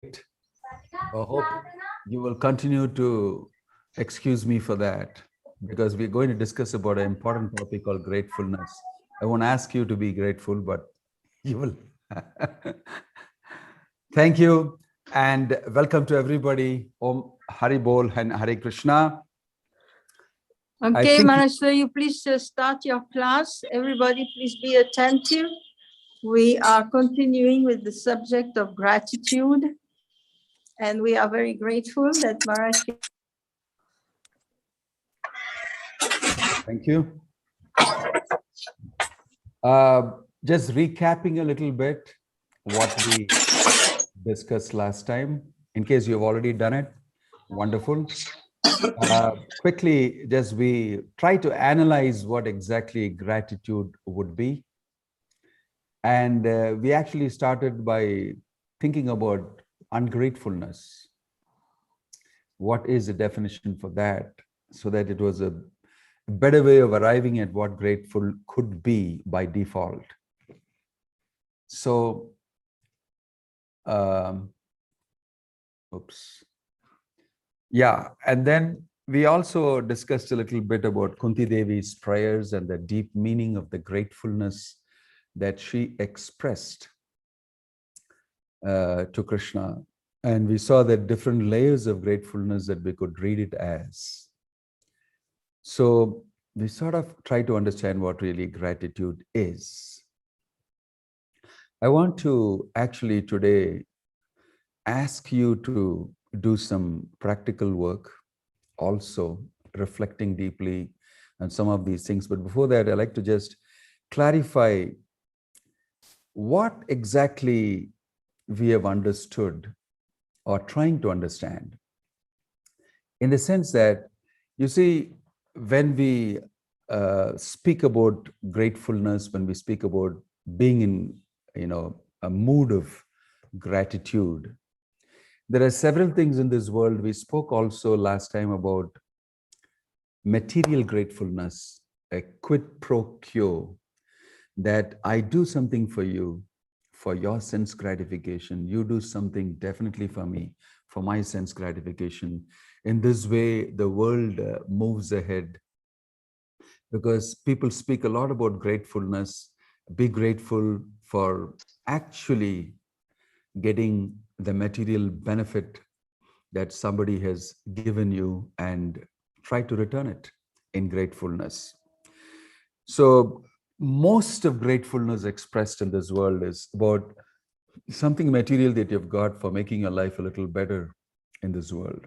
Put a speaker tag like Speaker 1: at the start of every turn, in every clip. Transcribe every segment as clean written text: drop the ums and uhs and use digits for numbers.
Speaker 1: I hope you will continue to excuse me for that, because we're going to discuss about an important topic called gratefulness. I won't ask you to be grateful, but you will. Thank you and welcome to everybody. Om Hari Bol and Hare Krishna.
Speaker 2: Okay, Maharaj, so you please start your class. Everybody, please be attentive. We are continuing with the subject of gratitude, and we are very grateful that Maharaj.
Speaker 1: Thank you. Just recapping a little bit what we discussed last time, in case you've already done it. Wonderful. Quickly, just we try to analyze what exactly gratitude would be. And we actually started by thinking about ungratefulness. What is the definition for that? So that it was a better way of arriving at what grateful could be by default. So, oops. Yeah, and then we also discussed a little bit about Kunti Devi's prayers and the deep meaning of the gratefulness that she expressed to Krishna. And we saw that different layers of gratefulness that we could read it as. So we sort of try to understand what really gratitude is. I want to actually today ask you to do some practical work, also reflecting deeply on some of these things. But before that, I'd like to just clarify what exactly we have understood or trying to understand. In the sense that, you see, when we speak about gratefulness, when we speak about being in, a mood of gratitude, there are several things in this world. We spoke also last time about material gratefulness, a quid pro quo, that I do something for you for your sense gratification. You do something definitely for me, for my sense gratification. In this way, the world moves ahead, because people speak a lot about gratefulness. Be grateful for actually getting the material benefit that somebody has given you and try to return it in gratefulness. So most of gratefulness expressed in this world is about something material that you've got for making your life a little better in this world.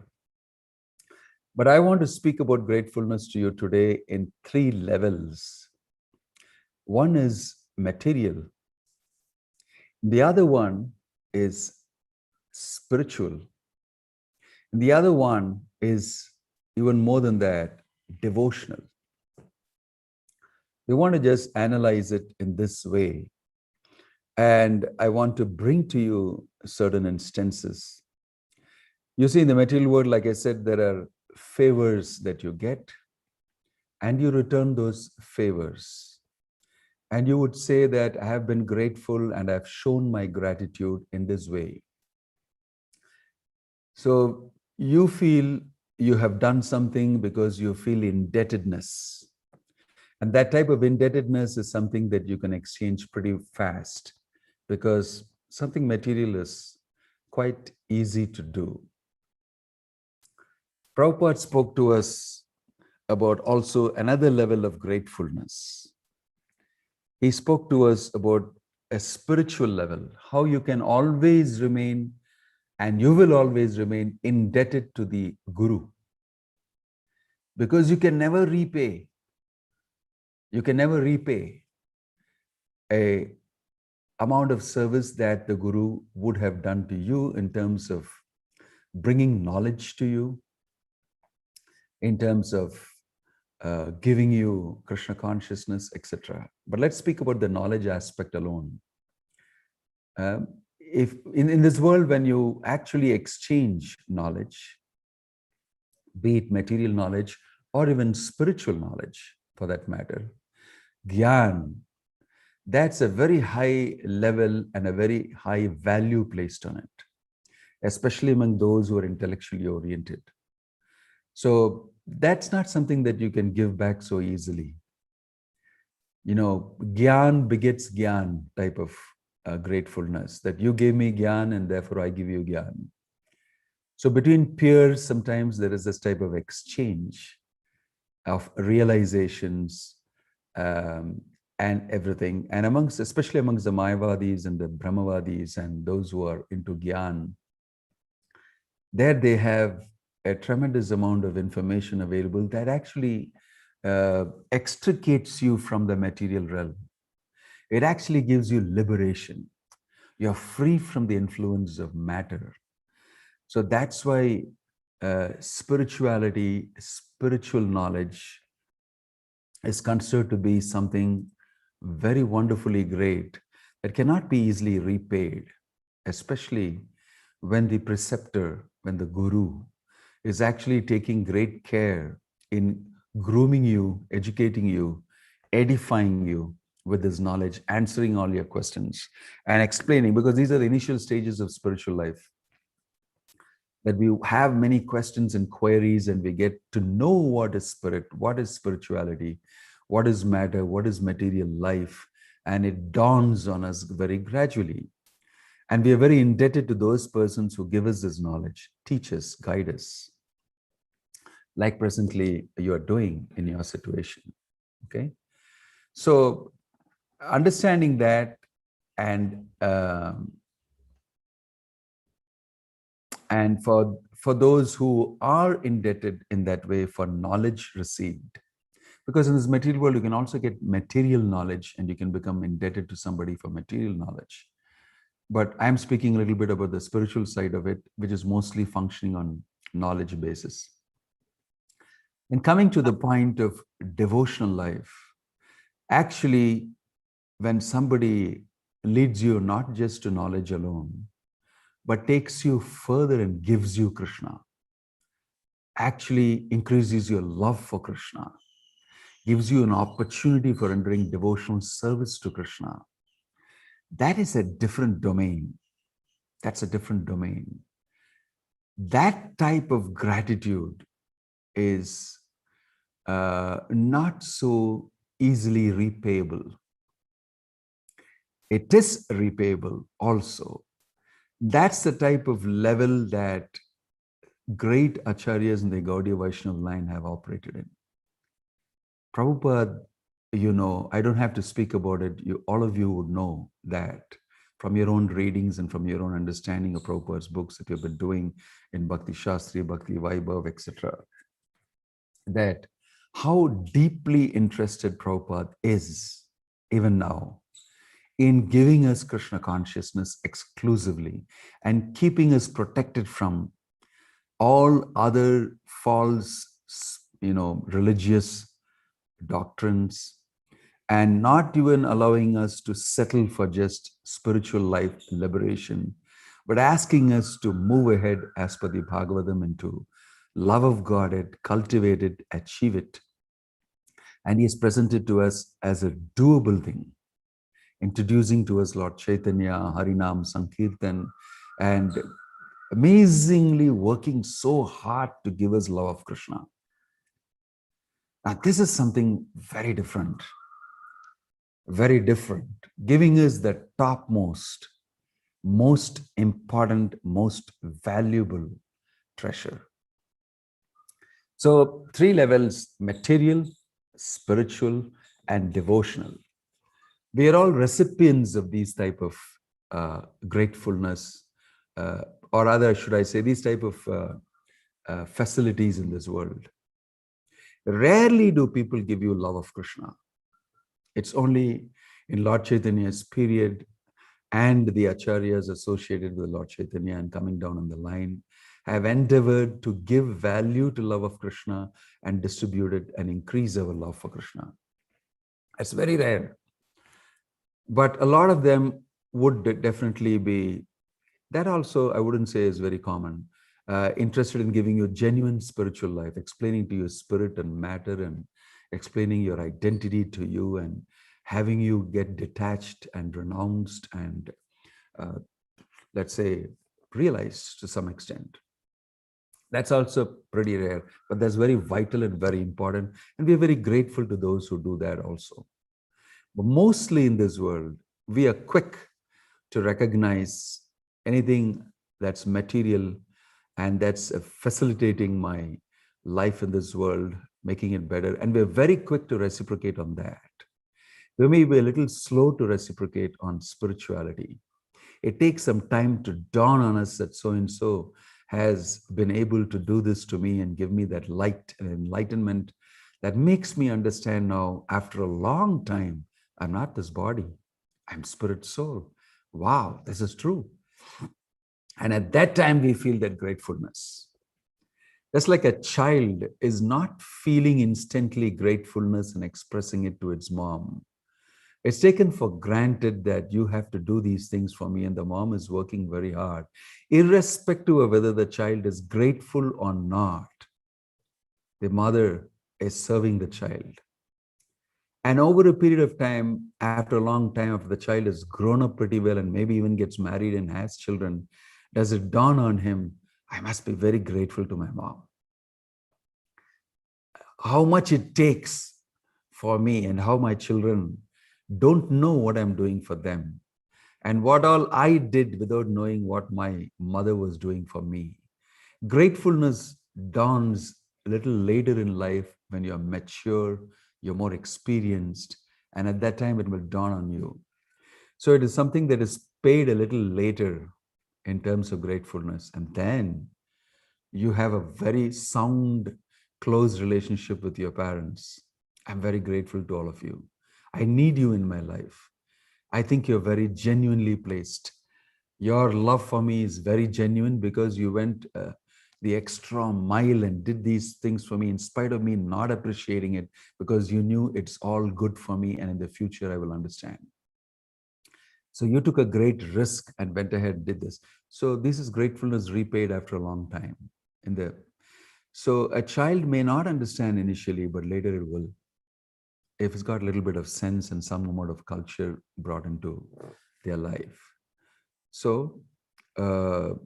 Speaker 1: But I want to speak about gratefulness to you today in 3 levels. One is material. The other one is spiritual. And the other one is even more than that, devotional. We want to just analyze it in this way. And I want to bring to you certain instances. You see, in the material world, like I said, there are favors that you get, and you return those favors. And you would say that I have been grateful and I've shown my gratitude in this way. So you feel you have done something because you feel indebtedness. And that type of indebtedness is something that you can exchange pretty fast, because something material is quite easy to do. Prabhupada spoke to us about also another level of gratefulness. He spoke to us about a spiritual level, how you can always remain, and you will always remain indebted to the Guru. Because you can never repay. You can never repay an amount of service that the Guru would have done to you in terms of bringing knowledge to you, in terms of giving you Krishna consciousness, etc. But let's speak about the knowledge aspect alone. If in this world, when you actually exchange knowledge, be it material knowledge or even spiritual knowledge for that matter, Gyan, that's a very high level and a very high value placed on it. especially among those who are intellectually oriented. So that's not something that you can give back so easily. You know, gyan begets gyan type of gratefulness, that you gave me gyan and therefore I give you gyan. So between peers, sometimes there is this type of exchange of realizations and everything. And amongst, especially amongst the Mayavadis and the Brahmavadis and those who are into Gyan, there they have a tremendous amount of information available that actually extricates you from the material realm. It actually gives you liberation. You're free from the influence of matter. So that's why spirituality, spiritual knowledge is considered to be something very wonderfully great that cannot be easily repaid, especially when the preceptor, when the guru is actually taking great care in grooming you, educating you, edifying you with this knowledge, answering all your questions and explaining, because these are the initial stages of spiritual life, that we have many questions and queries and we get to know what is spirit, what is spirituality, what is matter, what is material life, and it dawns on us very gradually. And we are very indebted to those persons who give us this knowledge, teach us, guide us, like presently you are doing in your situation. Okay, so understanding that, and for those who are indebted in that way for knowledge received, because in this material world you can also get material knowledge and you can become indebted to somebody for material knowledge. But I'm speaking a little bit about the spiritual side of it, which is mostly functioning on knowledge basis. And coming to the point of devotional life, actually, when somebody leads you not just to knowledge alone, but takes you further and gives you Krishna, actually increases your love for Krishna, gives you an opportunity for rendering devotional service to Krishna, that is a different domain. That's a different domain. That type of gratitude is not so easily repayable. It is repayable also. That's the type of level that great acharyas in the Gaudiya Vaishnava line have operated in. Prabhupada, you know, I don't have to speak about it. All of you would know that from your own readings and from your own understanding of Prabhupada's books that you've been doing in Bhakti Shastri, Bhakti Vaibhav, etc., that how deeply interested Prabhupada is, even now, in giving us Krishna consciousness exclusively and keeping us protected from all other false, religious doctrines, and not even allowing us to settle for just spiritual life liberation, but asking us to move ahead as per the Bhagavatam into love of God, cultivate it, achieve it. And he has presented to us as a doable thing, introducing to us Lord Chaitanya, Harinam, Sankirtan, and amazingly working so hard to give us love of Krishna. Now, this is something very different, giving us the topmost, most important, most valuable treasure. So 3 levels: material, spiritual, and devotional. We are all recipients of these type of gratefulness, or rather, should I say, these type of facilities in this world. Rarely do people give you love of Krishna. It's only in Lord Chaitanya's period and the acharyas associated with Lord Chaitanya and coming down on the line have endeavored to give value to love of Krishna and distribute it and increase our love for Krishna. It's very rare. But a lot of them would definitely be, that also I wouldn't say is very common, interested in giving you genuine spiritual life, explaining to you spirit and matter and explaining your identity to you and having you get detached and renounced and, let's say, realized to some extent. That's also pretty rare, but that's very vital and very important. And we're very grateful to those who do that also. But mostly in this world, we are quick to recognize anything that's material and that's facilitating my life in this world, making it better. And we're very quick to reciprocate on that. We may be a little slow to reciprocate on spirituality. It takes some time to dawn on us that so-and-so has been able to do this to me and give me that light and enlightenment that makes me understand now, after a long time, I'm not this body, I'm spirit soul. Wow, this is true. And at that time, we feel that gratefulness. Just like a child is not feeling instantly gratefulness and expressing it to its mom. It's taken for granted that you have to do these things for me, and the mom is working very hard, irrespective of whether the child is grateful or not. The mother is serving the child. And over a period of time, after a long time, after the child has grown up pretty well and maybe even gets married and has children, does it dawn on him, I must be very grateful to my mom. How much it takes for me and how my children don't know what I'm doing for them and what all I did without knowing what my mother was doing for me. Gratefulness dawns a little later in life when you're mature, you're more experienced, and at that time it will dawn on you. So it is something that is paid a little later in terms of gratefulness. And then you have a very sound, close relationship with your parents. I'm very grateful to all of you. I need you in my life. I think you're very genuinely placed. Your love for me is very genuine because you went the extra mile and did these things for me in spite of me not appreciating it, because you knew it's all good for me and in the future I will understand. So you took a great risk and went ahead and did this. So this is gratefulness repaid after a long time. So a child may not understand initially, but later it will, if it's got a little bit of sense and some amount of culture brought into their life. So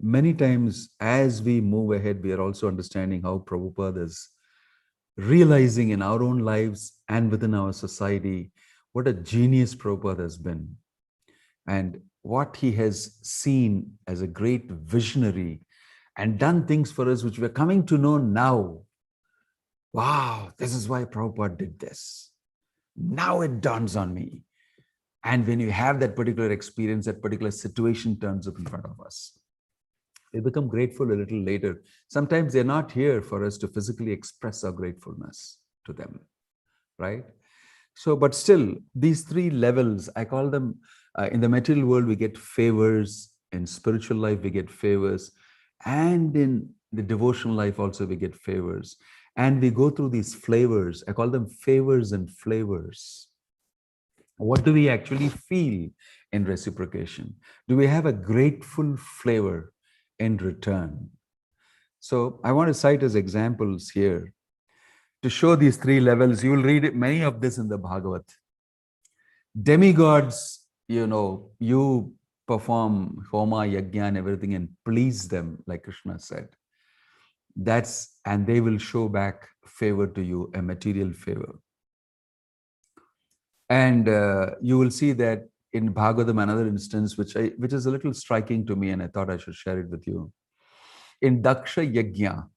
Speaker 1: many times as we move ahead, we are also understanding how Prabhupada is realizing in our own lives and within our society what a genius Prabhupada has been and what he has seen as a great visionary and done things for us which we're coming to know now. Wow, this is why Prabhupada did this. Now it dawns on me. And when you have that particular experience, that particular situation turns up in front of us, we become grateful a little later. Sometimes they're not here for us to physically express our gratefulness to them, right? So, but still, these three levels, I call them, in the material world, we get favors. In spiritual life, we get favors. And in the devotional life also, we get favors. And we go through these flavors. I call them favors and flavors. What do we actually feel in reciprocation? Do we have a grateful flavor in return? So I want to cite as examples here to show these three levels. You will read many of this in the Bhagavad. Demigods, you perform homa, yajna and everything and please them, like Krishna said. And they will show back favor to you, a material favor. And you will see that in Bhagavatam, another instance, which is a little striking to me, and I thought I should share it with you. In Daksha Yajna,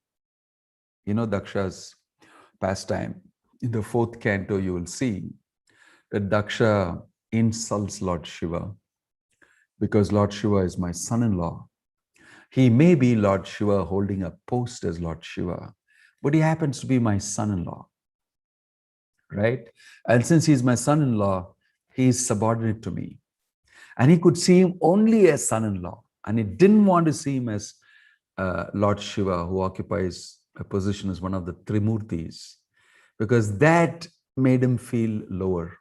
Speaker 1: Daksha's pastime, in the 4th canto, you will see that Daksha insults Lord Shiva because Lord Shiva is my son-in-law. He may be Lord Shiva holding a post as Lord Shiva, but he happens to be my son-in-law. Right? And since he's my son-in-law, he is subordinate to me. And he could see him only as son-in-law. And he didn't want to see him as Lord Shiva, who occupies a position as one of the Trimurtis, because that made him feel lower.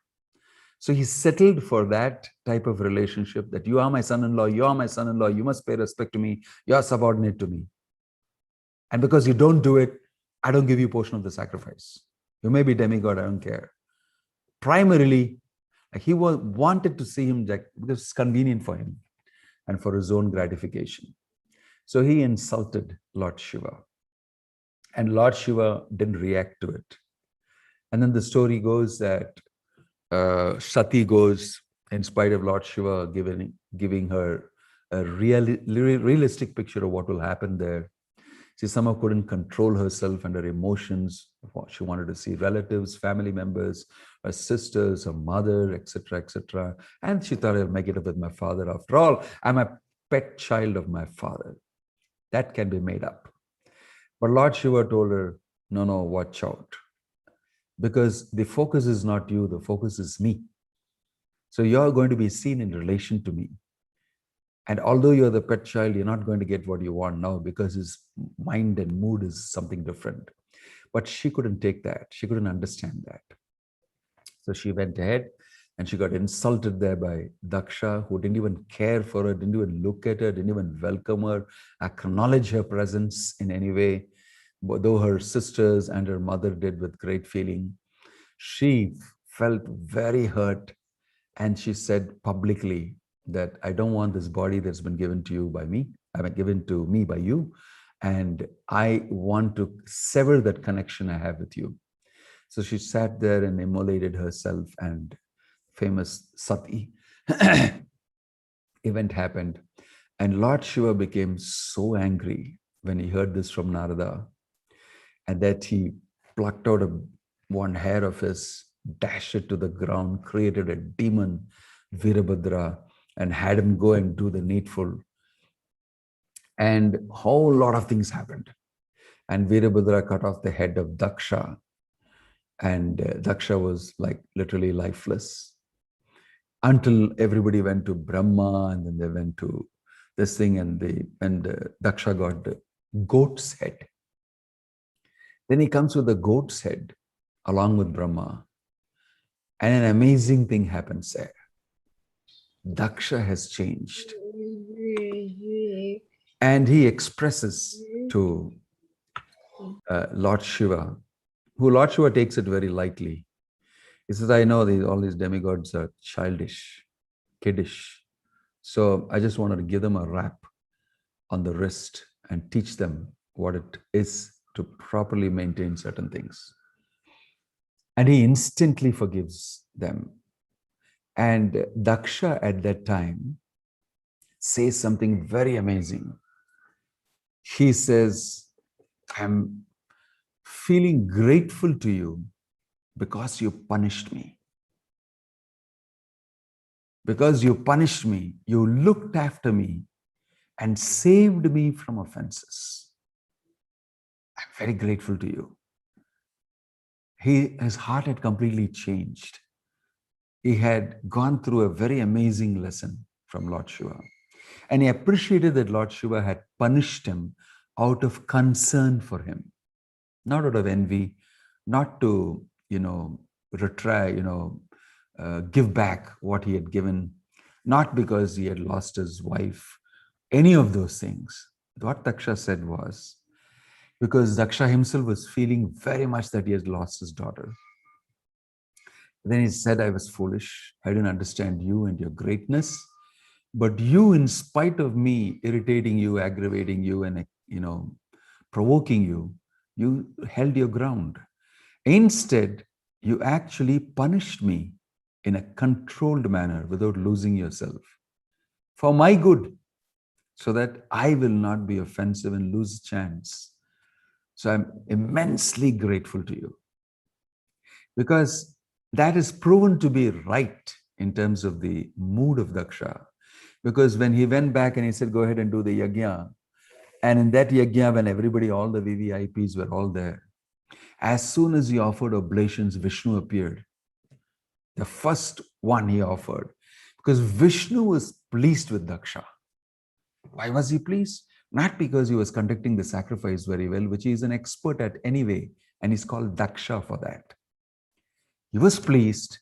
Speaker 1: So he settled for that type of relationship, that you are my son-in-law, you are my son-in-law, you must pay respect to me, you are subordinate to me. And because you don't do it, I don't give you a portion of the sacrifice. You may be demigod, I don't care. Primarily, he wanted to see him because it's convenient for him and for his own gratification. So he insulted Lord Shiva. And Lord Shiva didn't react to it. And then the story goes that Sati goes, in spite of Lord Shiva giving her a realistic picture of what will happen there. She somehow couldn't control herself and her emotions. She wanted to see relatives, family members, her sisters, her mother, etc., etc. And she thought, I'll make it up with my father. After all, I'm a pet child of my father. That can be made up. But Lord Shiva told her, no, no, watch out. Because the focus is not you, the focus is me. So you're going to be seen in relation to me. And although you're the pet child, you're not going to get what you want now because his mind and mood is something different. But she couldn't take that. She couldn't understand that. So she went ahead and she got insulted there by Daksha, who didn't even care for her, didn't even look at her, didn't even welcome her, acknowledge her presence in any way. But though her sisters and her mother did with great feeling, she felt very hurt. And she said publicly that I don't want this body that's been given to you by me. I mean, given to me by you. And I want to sever that connection I have with you. So she sat there and immolated herself, and famous Sati event happened. And Lord Shiva became so angry when he heard this from Narada, and that he plucked out one hair of his, dashed it to the ground, created a demon, Virabhadra, and had him go and do the needful. And a whole lot of things happened. And Virabhadra cut off the head of Daksha. And Daksha was like literally lifeless. Until everybody went to Brahma, and then they went to this thing, and Daksha got the goat's head. Then he comes with the goat's head along with Brahma. And an amazing thing happens there. Daksha has changed. And he expresses to Lord Shiva, who Lord Shiva takes it very lightly. He says, I know all these demigods are childish, kiddish. So I just wanted to give them a rap on the wrist and teach them what it is to properly maintain certain things. And he instantly forgives them. And Daksha at that time says something very amazing. He says, I'm feeling grateful to you because you punished me. Because you punished me, you looked after me and saved me from offenses. I'm very grateful to you. His heart had completely changed. He had gone through a very amazing lesson from Lord Shiva. And he appreciated that Lord Shiva had punished him out of concern for him, not out of envy, not to, give back what he had given, not because he had lost his wife, any of those things. What Daksha said was, because Daksha himself was feeling very much that he had lost his daughter. Then he said, I was foolish. I didn't understand you and your greatness. But you, in spite of me irritating you, aggravating you, and provoking you, you held your ground. Instead, you actually punished me in a controlled manner without losing yourself for my good, so that I will not be offensive and lose chance. So I'm immensely grateful to you, because that is proven to be right in terms of the mood of Daksha. Because when he went back and he said, go ahead and do the yajna, and in that yajna, when everybody, all the VVIPs were all there, as soon as he offered oblations, Vishnu appeared. The first one he offered, because Vishnu was pleased with Daksha. Why was he pleased? Not because he was conducting the sacrifice very well, which he is an expert at anyway, and he's called Daksha for that. He was pleased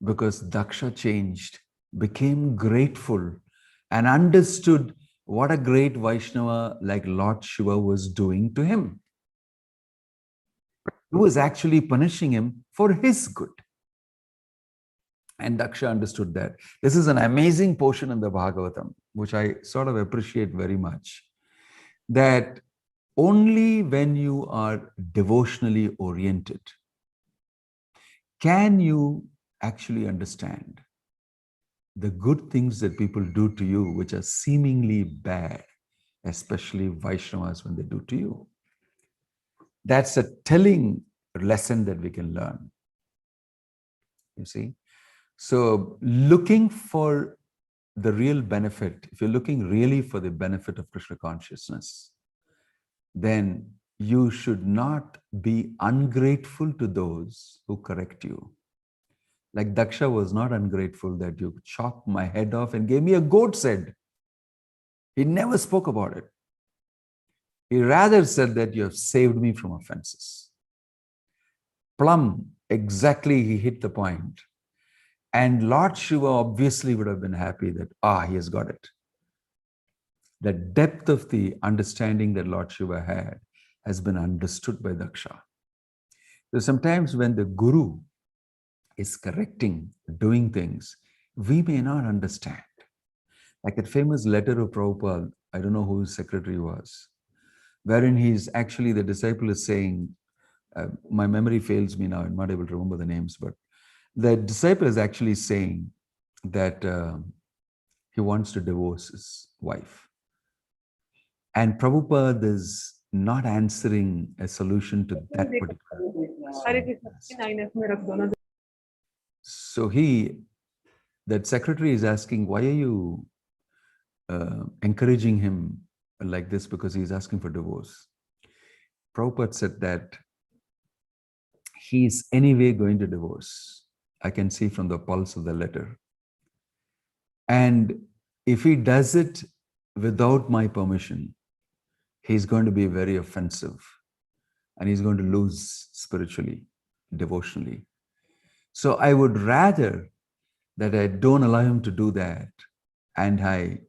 Speaker 1: because Daksha changed, became grateful, and understood what a great Vaishnava like Lord Shiva was doing to him. He was actually punishing him for his good. And Daksha understood that. This is an amazing portion in the Bhagavatam, which I sort of appreciate very much. that only when you are devotionally oriented can you actually understand the good things that people do to you, which are seemingly bad, especially Vaishnavas when they do to you. That's a telling lesson that we can learn. You see? So looking for the real benefit, if you're looking really for the benefit of Krishna consciousness, then you should not be ungrateful to those who correct you. Like Daksha was not ungrateful that you chopped my head off and gave me a goat's head. He never spoke about it. He rather said that you have saved me from offenses. Plum, exactly, he hit the point. And Lord Shiva obviously would have been happy that, he has got it. The depth of the understanding that Lord Shiva had has been understood by Daksha. So sometimes when the Guru is correcting, doing things, we may not understand. Like that famous letter of Prabhupada, I don't know who his secretary was, wherein he's actually, the disciple is saying, my memory fails me now, I'm not able to remember the names, but the disciple is actually saying that he wants to divorce his wife. And Prabhupada is not answering a solution to that particular. So that secretary is asking, why are you encouraging him like this, because he's asking for divorce? Prabhupada said that he's anyway going to divorce. I can see from the pulse of the letter. And if he does it without my permission, he's going to be very offensive and he's going to lose spiritually, devotionally. So I would rather that I don't allow him to do that, and I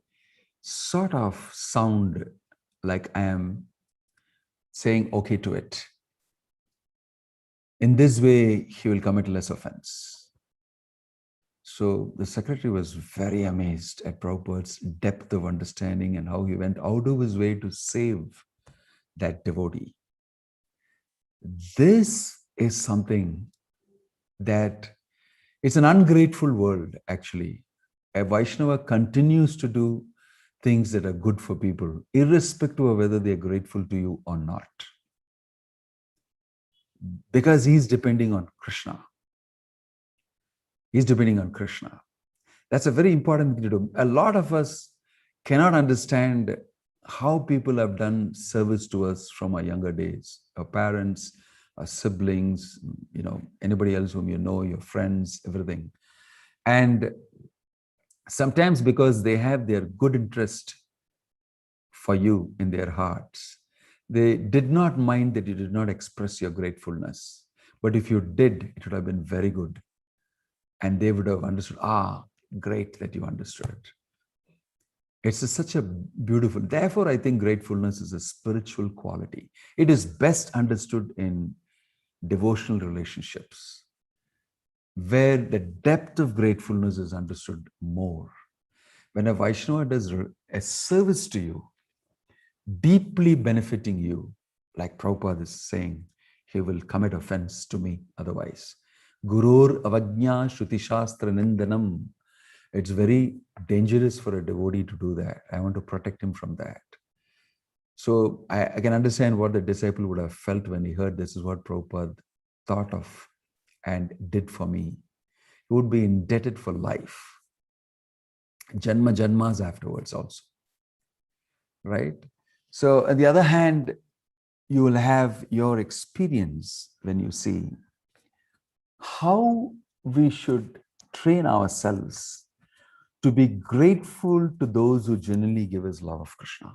Speaker 1: sort of sound like I am saying okay to it. In this way, he will commit less offense. So the secretary was very amazed at Prabhupada's depth of understanding and how he went out of his way to save that devotee. This is something that it's an ungrateful world, actually. A Vaishnava continues to do things that are good for people, irrespective of whether they're grateful to you or not. Because he's depending on Krishna. He's depending on Krishna. That's a very important thing to do. A lot of us cannot understand how people have done service to us from our younger days. Our parents, our siblings, anybody else whom you know, your friends, everything. And sometimes because they have their good interest for you in their hearts, they did not mind that you did not express your gratefulness. But if you did, it would have been very good. And they would have understood, great that you understood it. It's such a beautiful, therefore I think gratefulness is a spiritual quality. It is best understood in devotional relationships, where the depth of gratefulness is understood more. When a Vaishnava does a service to you, deeply benefiting you, like Prabhupada is saying, he will commit offense to me otherwise. Gurur avajna shruti shastra nindanam. It's very dangerous for a devotee to do that. I want to protect him from that. So I can understand what the disciple would have felt when he heard this is what Prabhupada thought of and did for me. He would be indebted for life. Janmas afterwards also. Right? So on the other hand, you will have your experience when you see how we should train ourselves to be grateful to those who genuinely give us love of Krishna,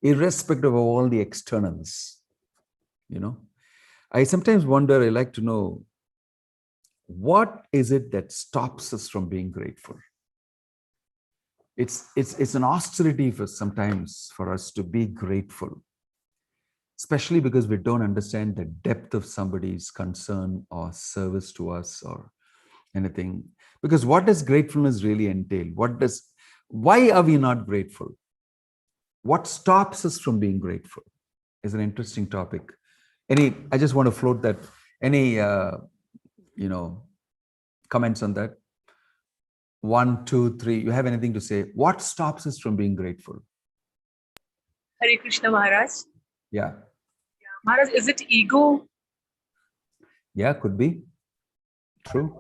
Speaker 1: irrespective of all the externals. I sometimes wonder, I like to know, what is it that stops us from being grateful? It's an austerity sometimes for us to be grateful, especially because we don't understand the depth of somebody's concern or service to us or anything. Because what does gratefulness really entail? Why are we not grateful? what stops us from being grateful is an interesting topic. I just want to float that. Any, comments on that? 1, 2, 3. You have anything to say? What stops us from being grateful?
Speaker 3: Hare Krishna Maharaj.
Speaker 1: Yeah.
Speaker 3: Maharaj, is it ego?
Speaker 1: Yeah, could be. True.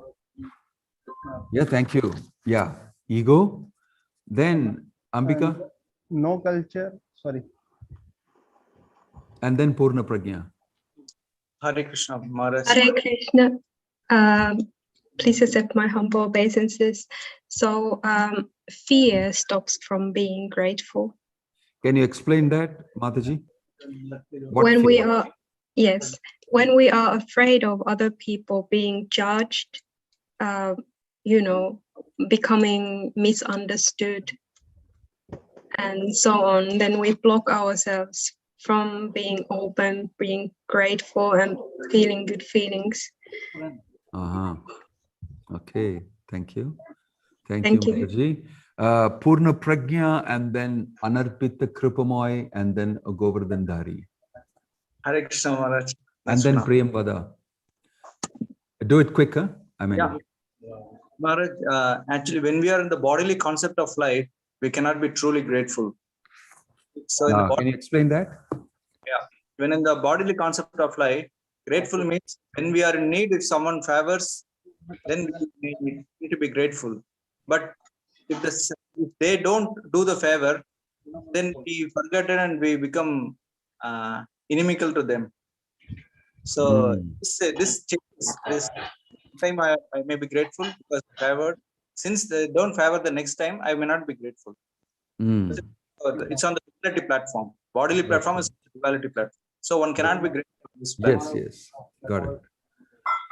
Speaker 1: Yeah, thank you. Yeah. Ego. Then Ambika.
Speaker 4: No culture. Sorry.
Speaker 1: And then Purna Prajna.
Speaker 5: Hare Krishna Maharaj.
Speaker 6: Hare Krishna. Please accept my humble obeisances. So fear stops from being grateful.
Speaker 1: Can you explain that, Mataji? What
Speaker 6: When we
Speaker 1: fear?
Speaker 6: are, yes, when we are afraid of other people being judged, becoming misunderstood, and so on, then we block ourselves from being open, being grateful, and feeling good feelings.
Speaker 1: Okay, thank you. Thank
Speaker 6: Thank
Speaker 1: you,
Speaker 6: you.
Speaker 1: Mataji. Purna Prajna, and then Anarpita Kripamoy, and then Govardhandari.
Speaker 5: Hare Krishna Maharaj.
Speaker 1: And then Priyam Vada. Do it quicker.
Speaker 5: Yeah. Maharaj, actually, when we are in the bodily concept of life, we cannot be truly grateful. So,
Speaker 1: Can you explain that?
Speaker 5: when in the bodily concept of life, grateful means when we are in need, if someone favors, then we need to be grateful. But if they don't do the favor, then we forget it and we become inimical to them. So this changes. This time I may be grateful because favored. Since they don't favor the next time, I may not be grateful. It's on the duality platform. Bodily platform is duality platform. So one cannot be grateful to this platform.
Speaker 1: Yes, got it.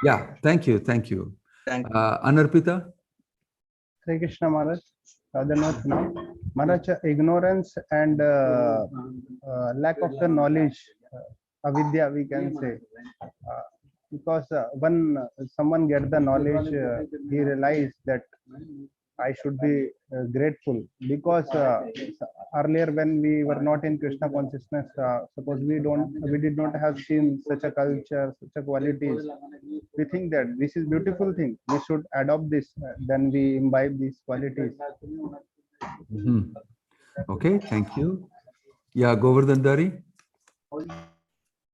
Speaker 1: Yeah, thank you.
Speaker 5: Thank you.
Speaker 1: Anarpita?
Speaker 4: Hare Krishna Maharaj. Maharaj, ignorance and lack of the knowledge, avidya we can say. Because when someone gets the knowledge, he realizes that I should be grateful, because earlier when we were not in Krishna consciousness, suppose we did not have seen such a culture, such a qualities. We think that this is beautiful thing. We should adopt this. Then we imbibe these qualities.
Speaker 1: Okay, thank you. Yeah, Govardhandari.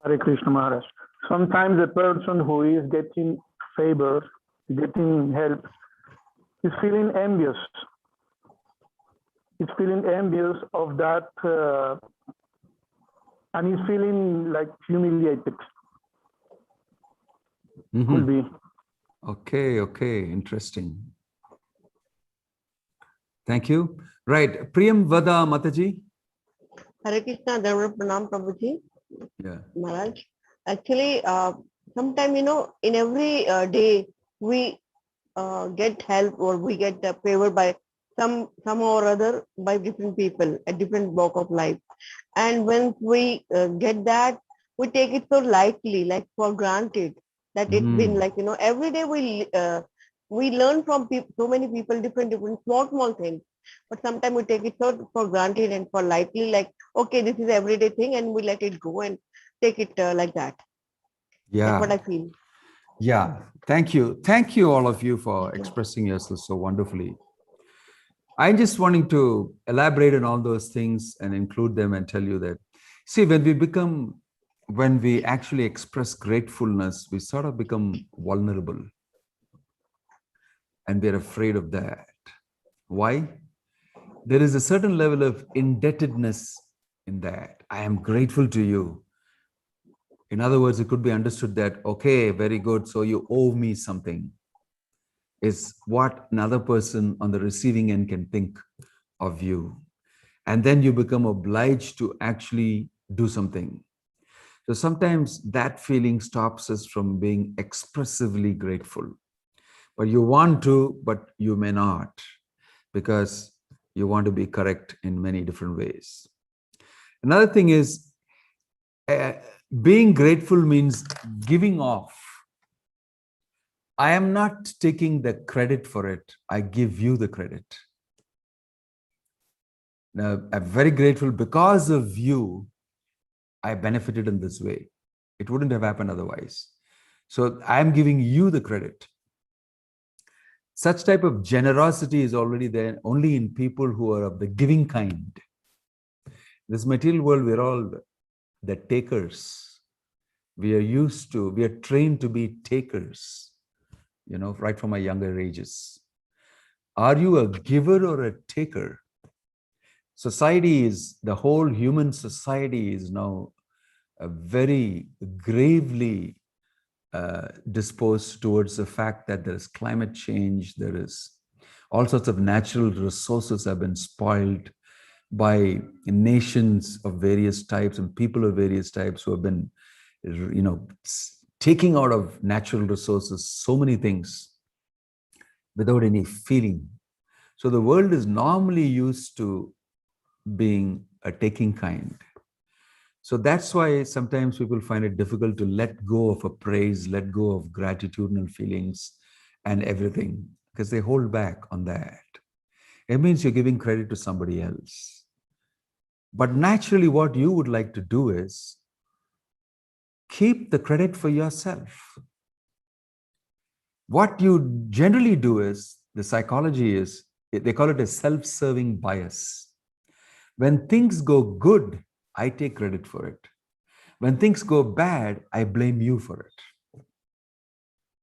Speaker 7: Hare Krishna Maharaj. Sometimes a person who is getting favor, getting help, is feeling envious. He's feeling envious of that, and he's feeling like humiliated. Could be.
Speaker 1: Okay, interesting. Thank you. Right, Priyam Vada Mataji.
Speaker 8: Hare Krishna, Dharma Pranam Prabhuji.
Speaker 1: Yeah.
Speaker 8: Maharaj. Actually, sometime, in every day, we get help or we get favor by some or other by different people at different walk of life. And when we get that, we take it so lightly, like for granted, that it's been like, every day we learn from so many people, different small things. But sometimes we take it so for granted and for lightly, like, okay, this is everyday thing, and we let it go and take it like that.
Speaker 1: Yeah.
Speaker 8: That's what I feel.
Speaker 1: Yeah. Thank you. Thank you, all of you, for expressing yourself so wonderfully. I'm just wanting to elaborate on all those things and include them and tell you that, see, when we actually express gratefulness, we sort of become vulnerable. And we're afraid of that. Why? There is a certain level of indebtedness in that. I am grateful to you. In other words, it could be understood that, okay, very good, so you owe me something, is what another person on the receiving end can think of you. And then you become obliged to actually do something. So sometimes that feeling stops us from being expressively grateful. But you want to, but you may not, because you want to be correct in many different ways. Another thing is, being grateful means giving off. I am not taking the credit for it. I give you the credit. Now, I'm very grateful because of you, I benefited in this way. It wouldn't have happened otherwise. So I'm giving you the credit. Such type of generosity is already there only in people who are of the giving kind. This material world, we're all the takers. We are trained to be takers, right from our younger ages. Are you a giver or a taker? The whole human society is now very gravely disposed towards the fact that there is climate change, there is all sorts of natural resources have been spoiled by nations of various types and people of various types who have been, taking out of natural resources so many things without any feeling. So the world is normally used to being a taking kind. So that's why sometimes people find it difficult to let go of a praise, let go of gratitudinal feelings and everything, because they hold back on that. It means you're giving credit to somebody else. But naturally, what you would like to do is keep the credit for yourself. What you generally do is, the psychology is, they call it a self-serving bias. When things go good, I take credit for it. When things go bad, I blame you for it.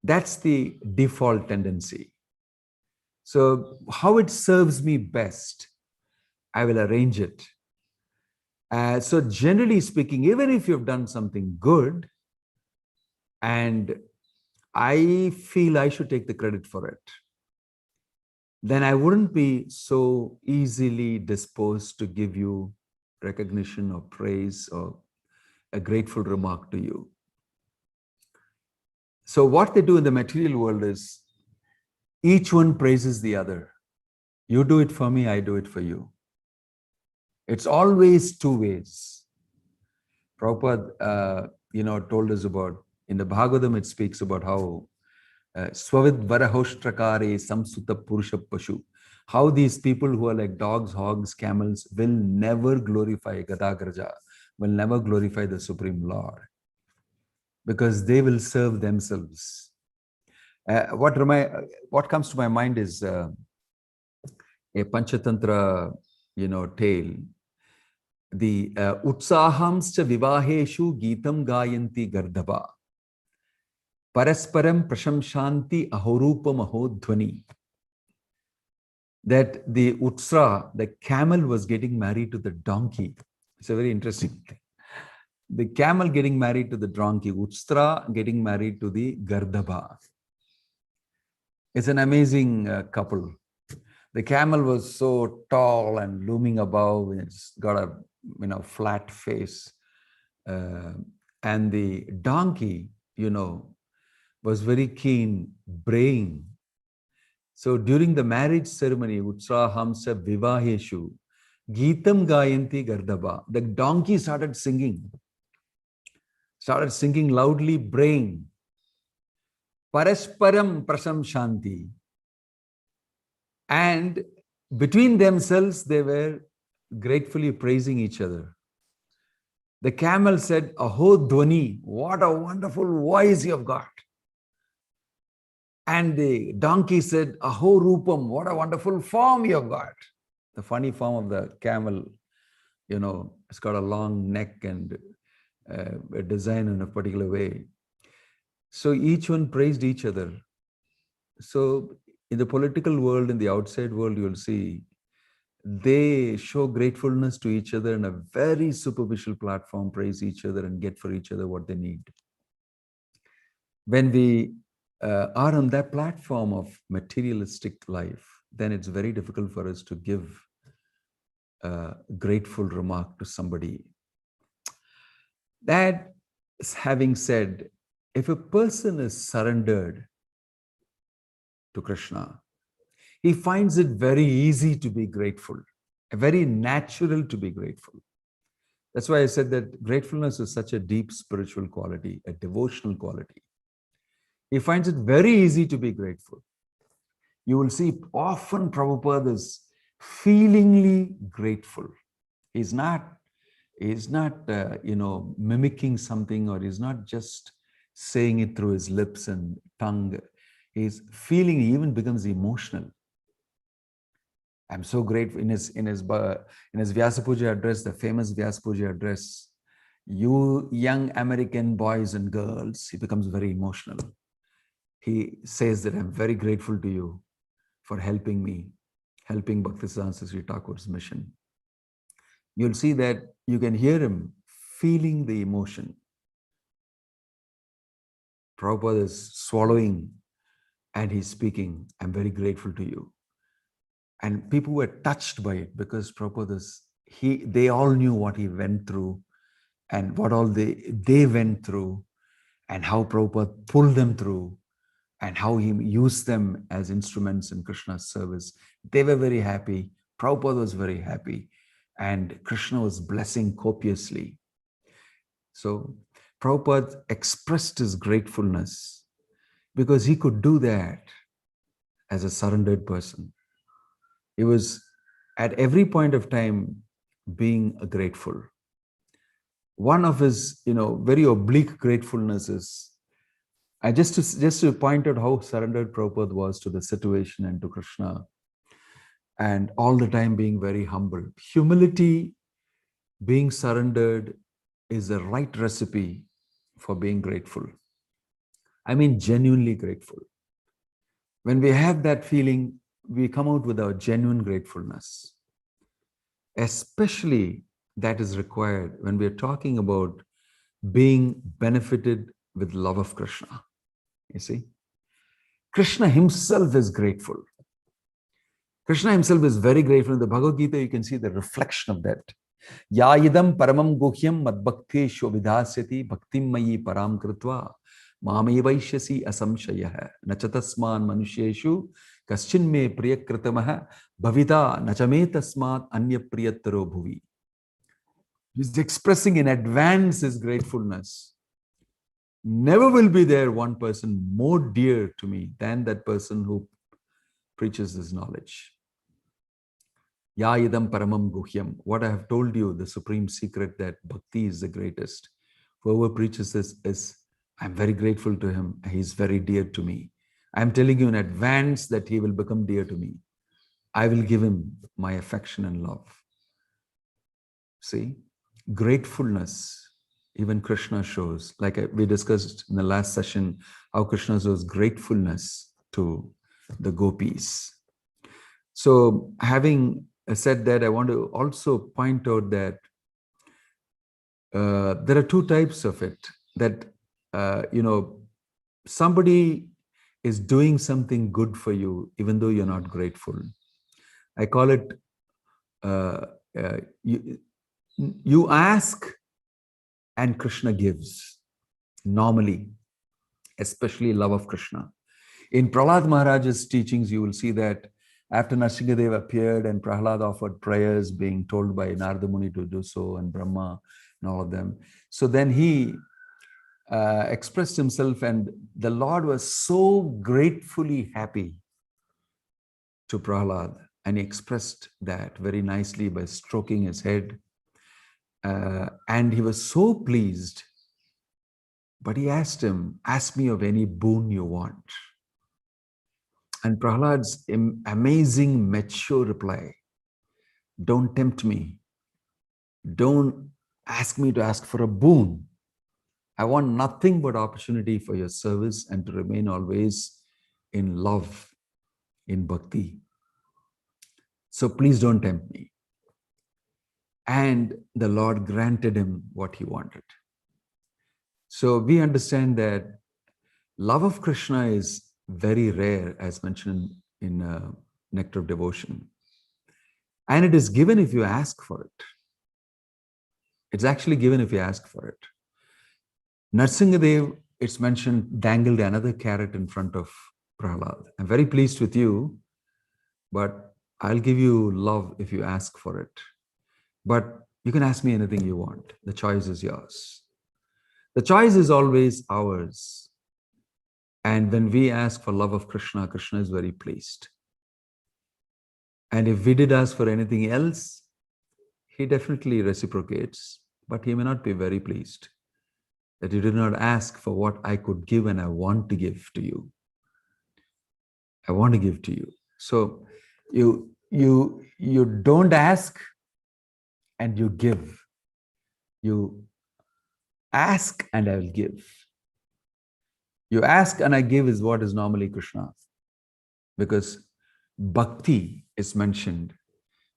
Speaker 1: That's the default tendency. So how it serves me best, I will arrange it. So generally speaking, even if you've done something good and I feel I should take the credit for it, then I wouldn't be so easily disposed to give you recognition or praise or a grateful remark to you. So what they do in the material world is each one praises the other. You do it for me, I do it for you. It's always two ways. Prabhupada, told us about, in the Bhagavatam, it speaks about how Swavid Varahoshtakare Samsuta Purusha Pashu, how these people who are like dogs, hogs, camels will never glorify Gadagraja, will never glorify the Supreme Lord, because they will serve themselves. What comes to my mind is a Panchatantra, tale. The Utsahamscha Vivaheshu Geetam Gayanti Gardhava Parasparam Prashamshanti Ahorupam Ahodhvani. That the Utsra, the camel, was getting married to the donkey. It's a very interesting thing. The camel getting married to the donkey, Utsra getting married to the Gardhaba. It's an amazing couple. The camel was so tall and looming above, it's got a flat face. And the donkey, was very keen, braying. So during the marriage ceremony, Utsrahamsa Vivaheshu, Geetam Gayanti Gardhaba, the donkey started singing loudly, braying. Parasparam Prasamshanti. And between themselves, they were gratefully praising each other. The camel said, Aho Dhwani, what a wonderful voice you have got. And the donkey said, Aho Rupam, what a wonderful form you have got. The funny form of the camel, it's got a long neck and a design in a particular way. So each one praised each other. So in the political world, in the outside world, you'll see they show gratefulness to each other in a very superficial platform, praise each other and get for each other what they need. When we are on that platform of materialistic life, then it's very difficult for us to give a grateful remark to somebody. That having said, if a person is surrendered to Krishna, he finds it very easy to be grateful, very natural to be grateful. That's why I said that gratefulness is such a deep spiritual quality, a devotional quality. He finds it very easy to be grateful. You will see often Prabhupada is feelingly grateful. He's not mimicking something, or he's not just saying it through his lips and tongue. He's feeling, he even becomes emotional. I'm so grateful. In his Vyasa Puja address, the famous Vyasa Puja address, you young American boys and girls, he becomes very emotional. He says that I'm very grateful to you for helping me, helping Bhaktisiddhanta Sri Thakur's mission. You'll see that you can hear him feeling the emotion. Prabhupada is swallowing and he's speaking, I'm very grateful to you. And people were touched by it because Prabhupada they all knew what he went through and what all they went through, and how Prabhupada pulled them through, and how he used them as instruments in Krishna's service. They were very happy. Prabhupada was very happy. And Krishna was blessing copiously. So Prabhupada expressed his gratefulness because he could do that as a surrendered person. He was at every point of time being grateful. One of his, very oblique gratefulness is, just to point out how surrendered Prabhupada was to the situation and to Krishna, and all the time being very humble. Humility, being surrendered, is the right recipe for being grateful. I mean, genuinely grateful. When we have that feeling, we come out with our genuine gratefulness. Especially that is required when we are talking about being benefited with love of Krishna. You see, Krishna himself is grateful. Krishna himself is very grateful. In the Bhagavad Gita, you can see the reflection of that. Ya idam paramam guhyam mad bhakteshu vidhasyati bhaktim mayi param kritva mamayevaishyasi asamshayah nachatasman manusheshu kaschin me priyakritamaha bhavita nachame tasmat anya priyattaro bhuvi. He's expressing in advance his gratefulness. Never will be there one person more dear to me than that person who preaches this knowledge. Ya idam paramam guhyam. What I have told you, the supreme secret that bhakti is the greatest. Whoever preaches this is, I'm very grateful to him. He's very dear to me. I'm telling you in advance that he will become dear to me. I will give him my affection and love. See, gratefulness, even Krishna shows, like we discussed in the last session, how Krishna shows gratefulness to the gopis. So having said that, I want to also point out that there are two types of it. That, somebody is doing something good for you, even though you're not grateful. I call it, you ask and Krishna gives, normally, especially love of Krishna. In Prahlad Maharaj's teachings, you will see that after Nrsimhadev appeared and Prahlad offered prayers, being told by Narada Muni to do so, and Brahma and all of them. So then he expressed himself, and the Lord was so gratefully happy to Prahlad, and he expressed that very nicely by stroking his head. And he was so pleased, but he asked him, ask me of any boon you want. And Prahlad's amazing, mature reply, don't tempt me. Don't ask me to ask for a boon. I want nothing but opportunity for your service and to remain always in love, in bhakti. So please don't tempt me. And the Lord granted him what he wanted. So we understand that love of Krishna is very rare, as mentioned in Nectar of Devotion. And it is given if you ask for it. It's actually given if you ask for it. Nrsimhadev, it's mentioned, dangled another carrot in front of Prahlad. I'm very pleased with you, but I'll give you love if you ask for it. But you can ask me anything you want. The choice is yours. The choice is always ours. And when we ask for love of Krishna, Krishna is very pleased. And if we did ask for anything else, he definitely reciprocates, but he may not be very pleased that you did not ask for what I could give and I want to give to you. I want to give to you. So you don't ask and you give. You ask and I will give. You ask and I give is what is normally Krishna. Because bhakti is mentioned,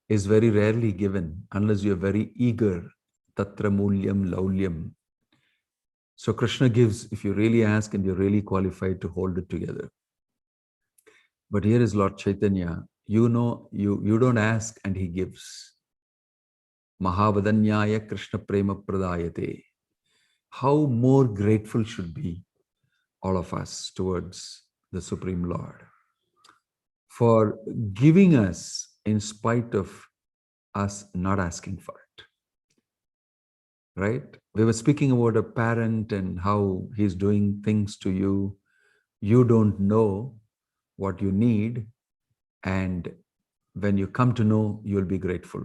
Speaker 1: is very rarely given unless you're very eager. Tatra mulyam laulyam. So Krishna gives if you really ask and you're really qualified to hold it together. But here is Lord Chaitanya. You know, you don't ask and he gives. Mahavadanyaya Krishna Prema Pradayate. How more grateful should be all of us towards the Supreme Lord for giving us in spite of us not asking for it. Right? We were speaking about a parent and how he's doing things to you. You don't know what you need. And when you come to know, you'll be grateful.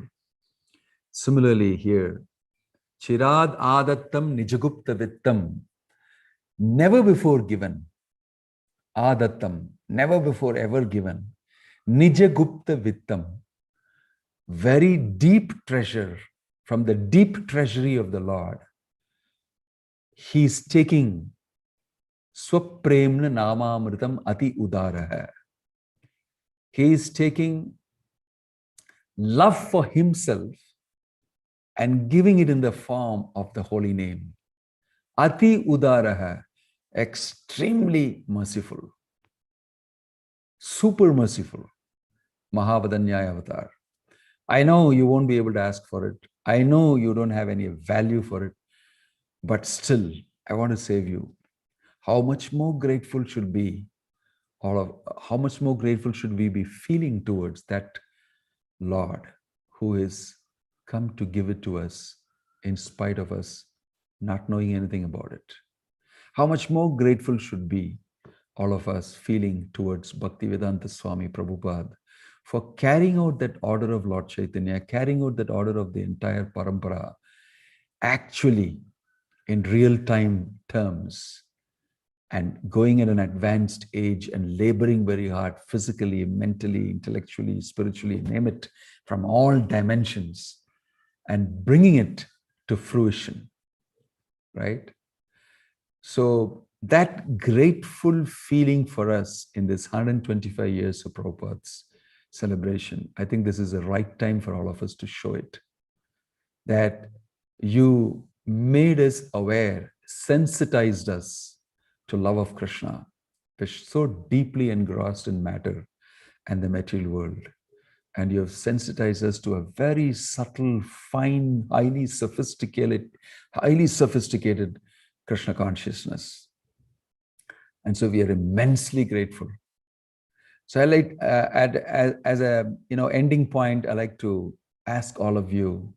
Speaker 1: Similarly here, Chirad Adattam Nijagupta Vittam, never before given. Adattam, never before ever given. Nijagupta Vittam, very deep treasure from the deep treasury of the Lord. He's taking Swapremna Namamritam Ati Udaraha. He is taking love for himself and giving it in the form of the holy name. Ati Udaraha, extremely merciful, super merciful, Mahavadanyaya avatar. I know you won't be able to ask for it. I know you don't have any value for it, but still, I want to save you. How much more grateful should be how much more grateful should we be feeling towards that Lord who is come to give it to us in spite of us not knowing anything about it. How much more grateful should be all of us feeling towards Bhaktivedanta Swami Prabhupada for carrying out that order of Lord Chaitanya, carrying out that order of the entire parampara, actually in real-time terms, and going at an advanced age and laboring very hard physically, mentally, intellectually, spiritually, name it, from all dimensions, and bringing it to fruition, right? So that grateful feeling for us in this 125 years of Prabhupada's celebration, I think this is the right time for all of us to show it. That you made us aware, sensitized us to love of Krishna. We're so deeply engrossed in matter and the material world. And you have sensitized us to a very subtle, fine, highly sophisticated Krishna consciousness. And so we are immensely grateful. So I like, as a ending point, I like to ask all of you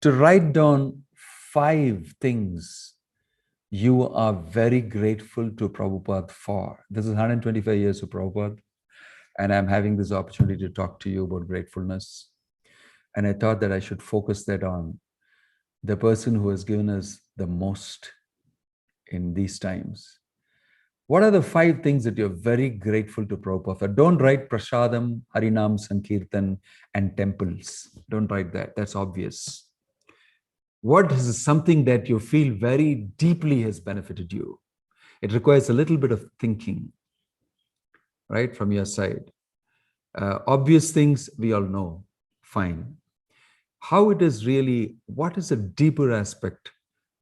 Speaker 1: to write down 5 things you are very grateful to Prabhupada for. This is 125 years of Prabhupada, and I'm having this opportunity to talk to you about gratefulness. And I thought that I should focus that on the person who has given us the most in these times. What are the 5 things that you're very grateful to Prabhupada for? Don't write Prasadam, Harinam, Sankirtan, and temples. Don't write that. That's obvious. What is something that you feel very deeply has benefited you? It requires a little bit of thinking, right, from your side. Obvious things we all know, fine. How it is really, what is a deeper aspect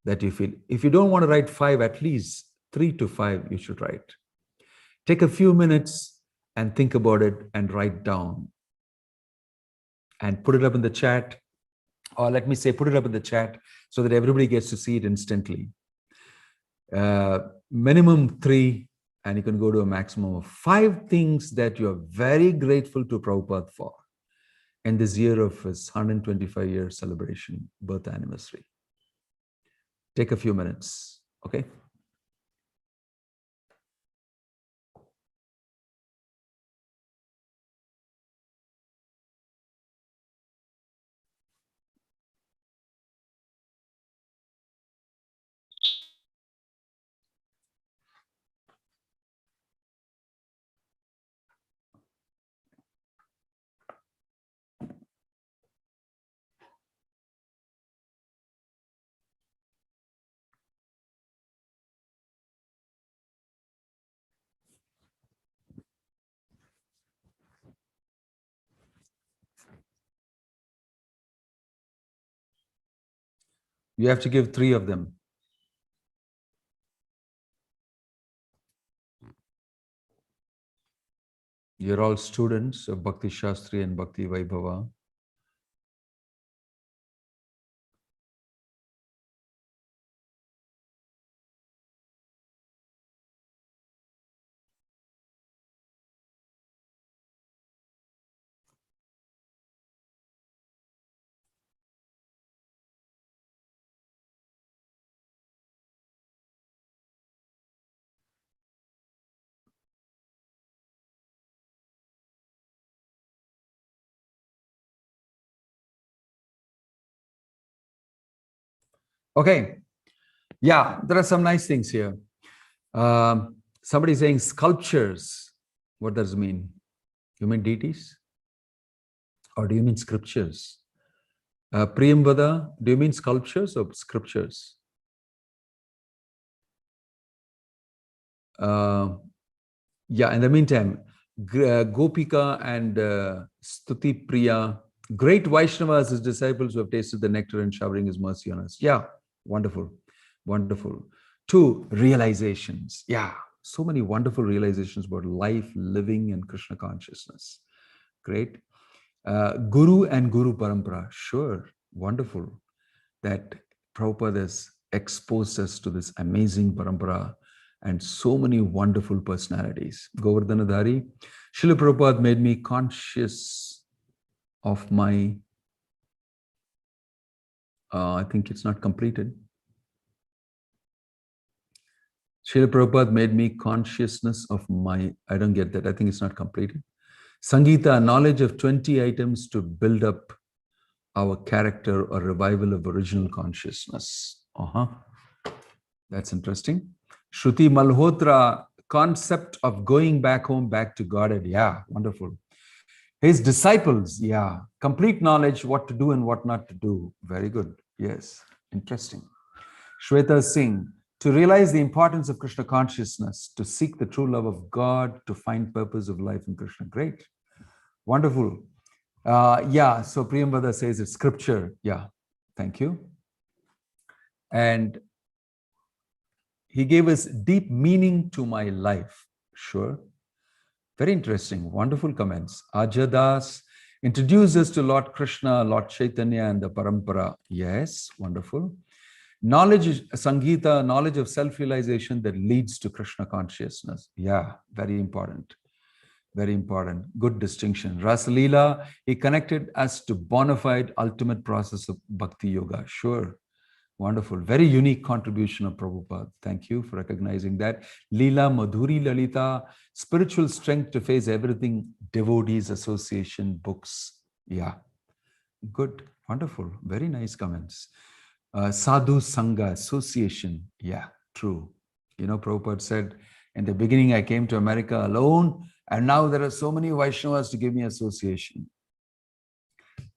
Speaker 1: that you feel? If you don't want to write 5, at least 3 to 5 you should write. Take a few minutes and think about it and write down and put it up in the chat. Or let me say, put it up in the chat so that everybody gets to see it instantly. Minimum 3, and you can go to a maximum of 5 things that you're very grateful to Prabhupada for in this year of his 125-year celebration, birth anniversary. Take a few minutes, okay? You have to give 3 of them. You're all students of Bhakti Shastri and Bhakti Vaibhava. Okay. Yeah, there are some nice things here. Somebody saying sculptures. What does it mean? You mean deities? Or do you mean scriptures? Priyamvada, do you mean sculptures or scriptures? Yeah, in the meantime, Gopika and Stuti Priya, great Vaishnavas, his disciples who have tasted the nectar and showering his mercy on us. Yeah, wonderful, wonderful. 2, realizations. Yeah, so many wonderful realizations about life, living, and Krishna consciousness. Great. Guru and Guru Parampara. Sure, wonderful that Prabhupada has exposed us to this amazing Parampara and so many wonderful personalities. Govardhanadhari, Srila Prabhupada made me conscious of my, I think it's not completed. Srila Prabhupada made me consciousness of my, I don't get that, I think it's not completed. Sangeeta, knowledge of 20 items to build up our character or revival of original consciousness. That's interesting. Shruti Malhotra, concept of going back home, back to Godhead. Yeah, wonderful. His disciples, yeah, complete knowledge, what to do and what not to do. Very good. Yes, interesting. Shweta Singh, to realize the importance of Krishna consciousness, to seek the true love of God, to find purpose of life in Krishna. Great. Wonderful. Yeah, so Priyambada says it's scripture. Yeah, thank you. And he gave us deep meaning to my life. Sure. Very interesting. Wonderful comments. Ajadas introduced us to Lord Krishna, Lord Chaitanya, and the Parampara. Yes, wonderful. Knowledge, Sangeeta, knowledge of self-realization that leads to Krishna consciousness. Yeah, very important. Very important. Good distinction. Rasalila, he connected us to bona fide ultimate process of Bhakti Yoga. Sure. Wonderful. Very unique contribution of Prabhupada. Thank you for recognizing that. Leela, Madhuri, Lalita, spiritual strength to face everything, devotees, association, books. Yeah. Good. Wonderful. Very nice comments. Sadhu Sangha, association. Yeah, true. You know, Prabhupada said, in the beginning, I came to America alone, and now there are so many Vaishnavas to give me association.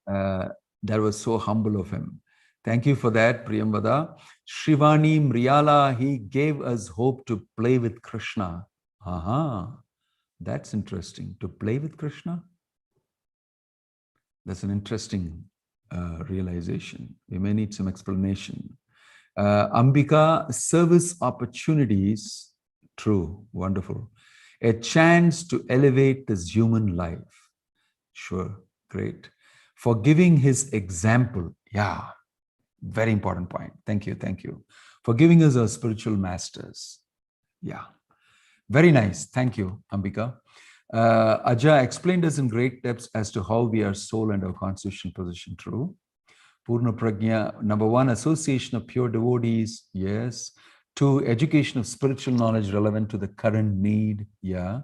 Speaker 1: That was so humble of him. Thank you for that, Priyambada. Shivani Mriyala, he gave us hope to play with Krishna. That's interesting. To play with Krishna? That's an interesting realization. We may need some explanation. Ambika, service opportunities. True, wonderful. A chance to elevate this human life. Sure, great. For giving his example. Yeah. Very important point. Thank you. Thank you for giving us our spiritual masters. Yeah. Very nice. Thank you, Ambika. Aja explained us in great depths as to how we are soul and our constitutional position. True. Purna Prajna, number 1, association of pure devotees. Yes. 2, education of spiritual knowledge relevant to the current need. Yeah.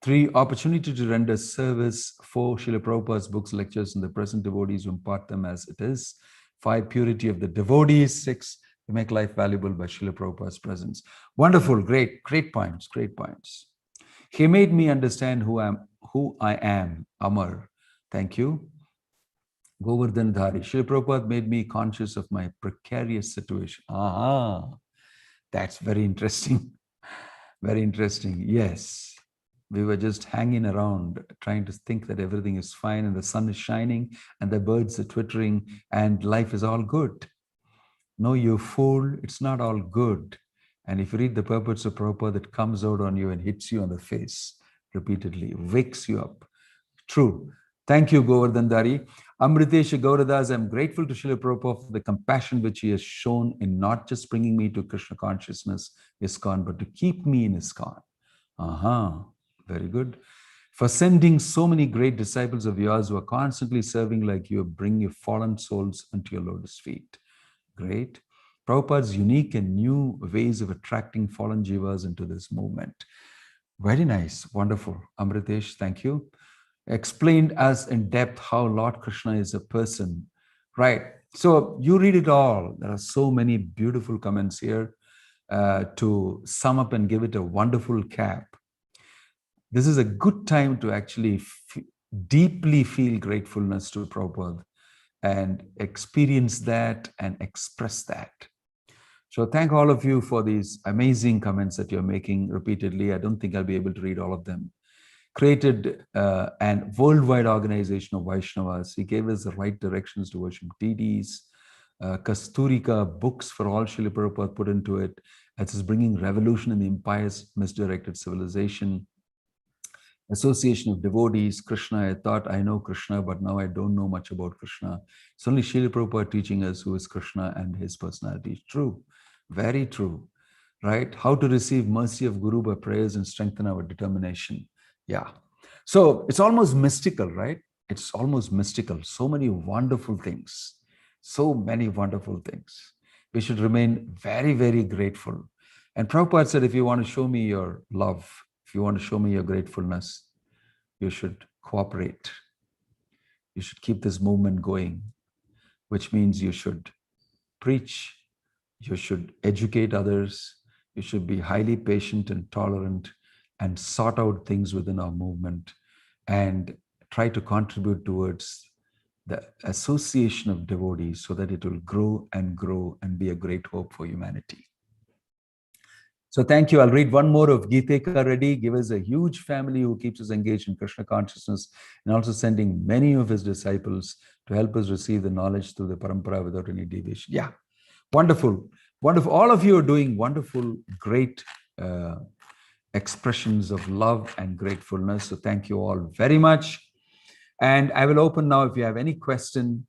Speaker 1: 3, opportunity to render service. 4, Srila Prabhupada's books, lectures, and the present devotees who impart them as it is. 5, purity of the devotees. 6, to make life valuable by Srila Prabhupada's presence. Wonderful, great points, great points. He made me understand who I am, Amar. Thank you. Govardhan Dhari. Srila Prabhupada made me conscious of my precarious situation. That's very interesting. Very interesting. Yes. We were just hanging around trying to think that everything is fine and the sun is shining and the birds are twittering and life is all good. No, you fool, it's not all good. And if you read the purports of Prabhupada, that comes out on you and hits you on the face repeatedly, wakes you up. True. Thank you, Govardhandari. Amritesh Gauradas, I'm grateful to Srila Prabhupada for the compassion which he has shown in not just bringing me to Krishna consciousness, ISKCON, but to keep me in ISKCON. Very good. For sending so many great disciples of yours who are constantly serving like you, bring your fallen souls unto your lotus feet. Great. Prabhupada's unique and new ways of attracting fallen jivas into this movement. Very nice. Wonderful. Amritesh, thank you. Explained us in depth how Lord Krishna is a person. Right. So you read it all. There are so many beautiful comments here to sum up and give it a wonderful cap. This is a good time to actually deeply feel gratefulness to Prabhupada and experience that and express that. So thank all of you for these amazing comments that you're making repeatedly. I don't think I'll be able to read all of them. Created an worldwide organization of Vaishnavas. He gave us the right directions to worship deities. Kasturika, books for all Srila Prabhupada put into it. It is bringing revolution in the impious, misdirected civilization. Association of devotees, Krishna. I thought I know Krishna, but now I don't know much about Krishna. It's only Srila Prabhupada teaching us who is Krishna and his personality. True, very true, right? How to receive mercy of Guru by prayers and strengthen our determination. Yeah. So it's almost mystical, right? It's almost mystical. So many wonderful things. So many wonderful things. We should remain very, very grateful. And Prabhupada said, if you want to show me your love, if you want to show me your gratefulness, you should cooperate. You should keep this movement going, which means you should preach, you should educate others, you should be highly patient and tolerant and sort out things within our movement and try to contribute towards the association of devotees so that it will grow and be a great hope for humanity. So thank you. I'll read one more of Geeteka Reddy. Give us a huge family who keeps us engaged in Krishna consciousness and also sending many of his disciples to help us receive the knowledge through the parampara without any deviation. Yeah, wonderful. Wonderful. All of you are doing wonderful, great expressions of love and gratefulness. So thank you all very much. And I will open now if you have any question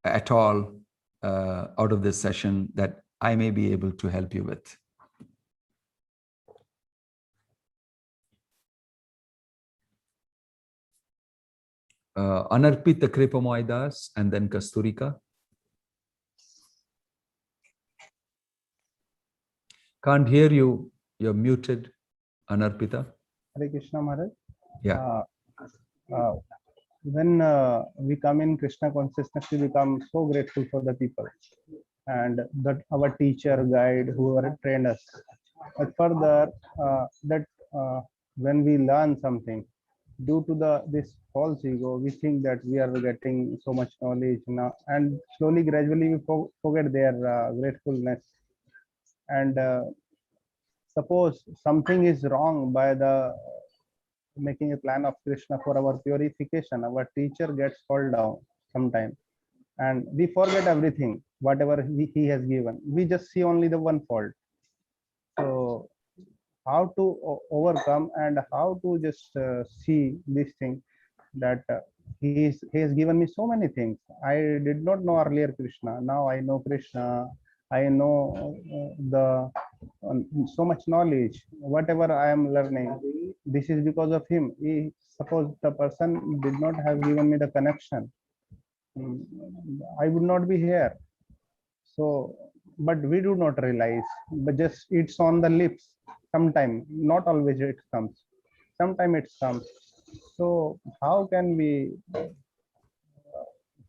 Speaker 1: at all out of this session that I may be able to help you with. Anarpita Kripamoidas and then Kasturika. Can't hear you. You're muted, Anarpita.
Speaker 4: Hare Krishna Maharaj.
Speaker 1: Yeah.
Speaker 4: When we come in Krishna consciousness, we become so grateful for the people and that our teacher, guide, whoever trained us. But further, when we learn something, due to this false ego, we think that we are getting so much knowledge now, and slowly, gradually, we forget their gratefulness. And suppose something is wrong by the making a plan of Krishna for our purification, our teacher gets fall down sometime, and we forget everything, whatever he has given. We just see only the one fault. So how to overcome and how to just see this thing that he has given me so many things. I did not know earlier Krishna. Now I know Krishna. I know so much knowledge. Whatever I am learning, this is because of him. Suppose the person did not have given me the connection, I would not be here. So, but we do not realize, but just it's on the lips. Sometime, not always it comes. Sometime it comes. So how can we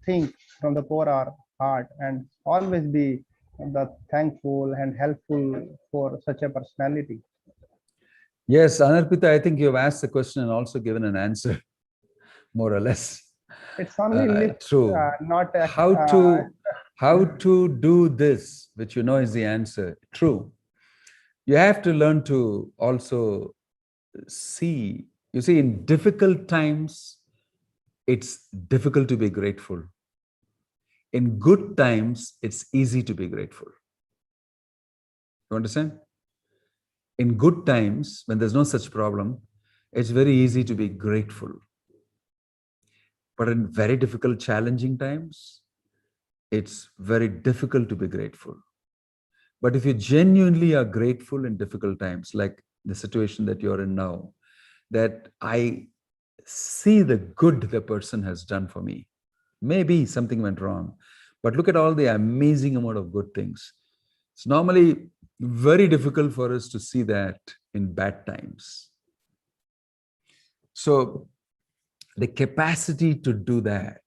Speaker 4: think from the core of our heart and always be thankful and helpful for such a personality?
Speaker 1: Yes, Anarpita, I think you've asked the question and also given an answer, more or less.
Speaker 4: It's only lips,
Speaker 1: true.
Speaker 4: not
Speaker 1: how to do this, which you know is the answer. True. You have to learn to also see. You see, in difficult times, it's difficult to be grateful. In good times, it's easy to be grateful. You understand? In good times, when there's no such problem, it's very easy to be grateful. But in very difficult, challenging times, it's very difficult to be grateful. But if you genuinely are grateful in difficult times, like the situation that you're in now, that I see the good the person has done for me. Maybe something went wrong, but look at all the amazing amount of good things. It's normally very difficult for us to see that in bad times. So the capacity to do that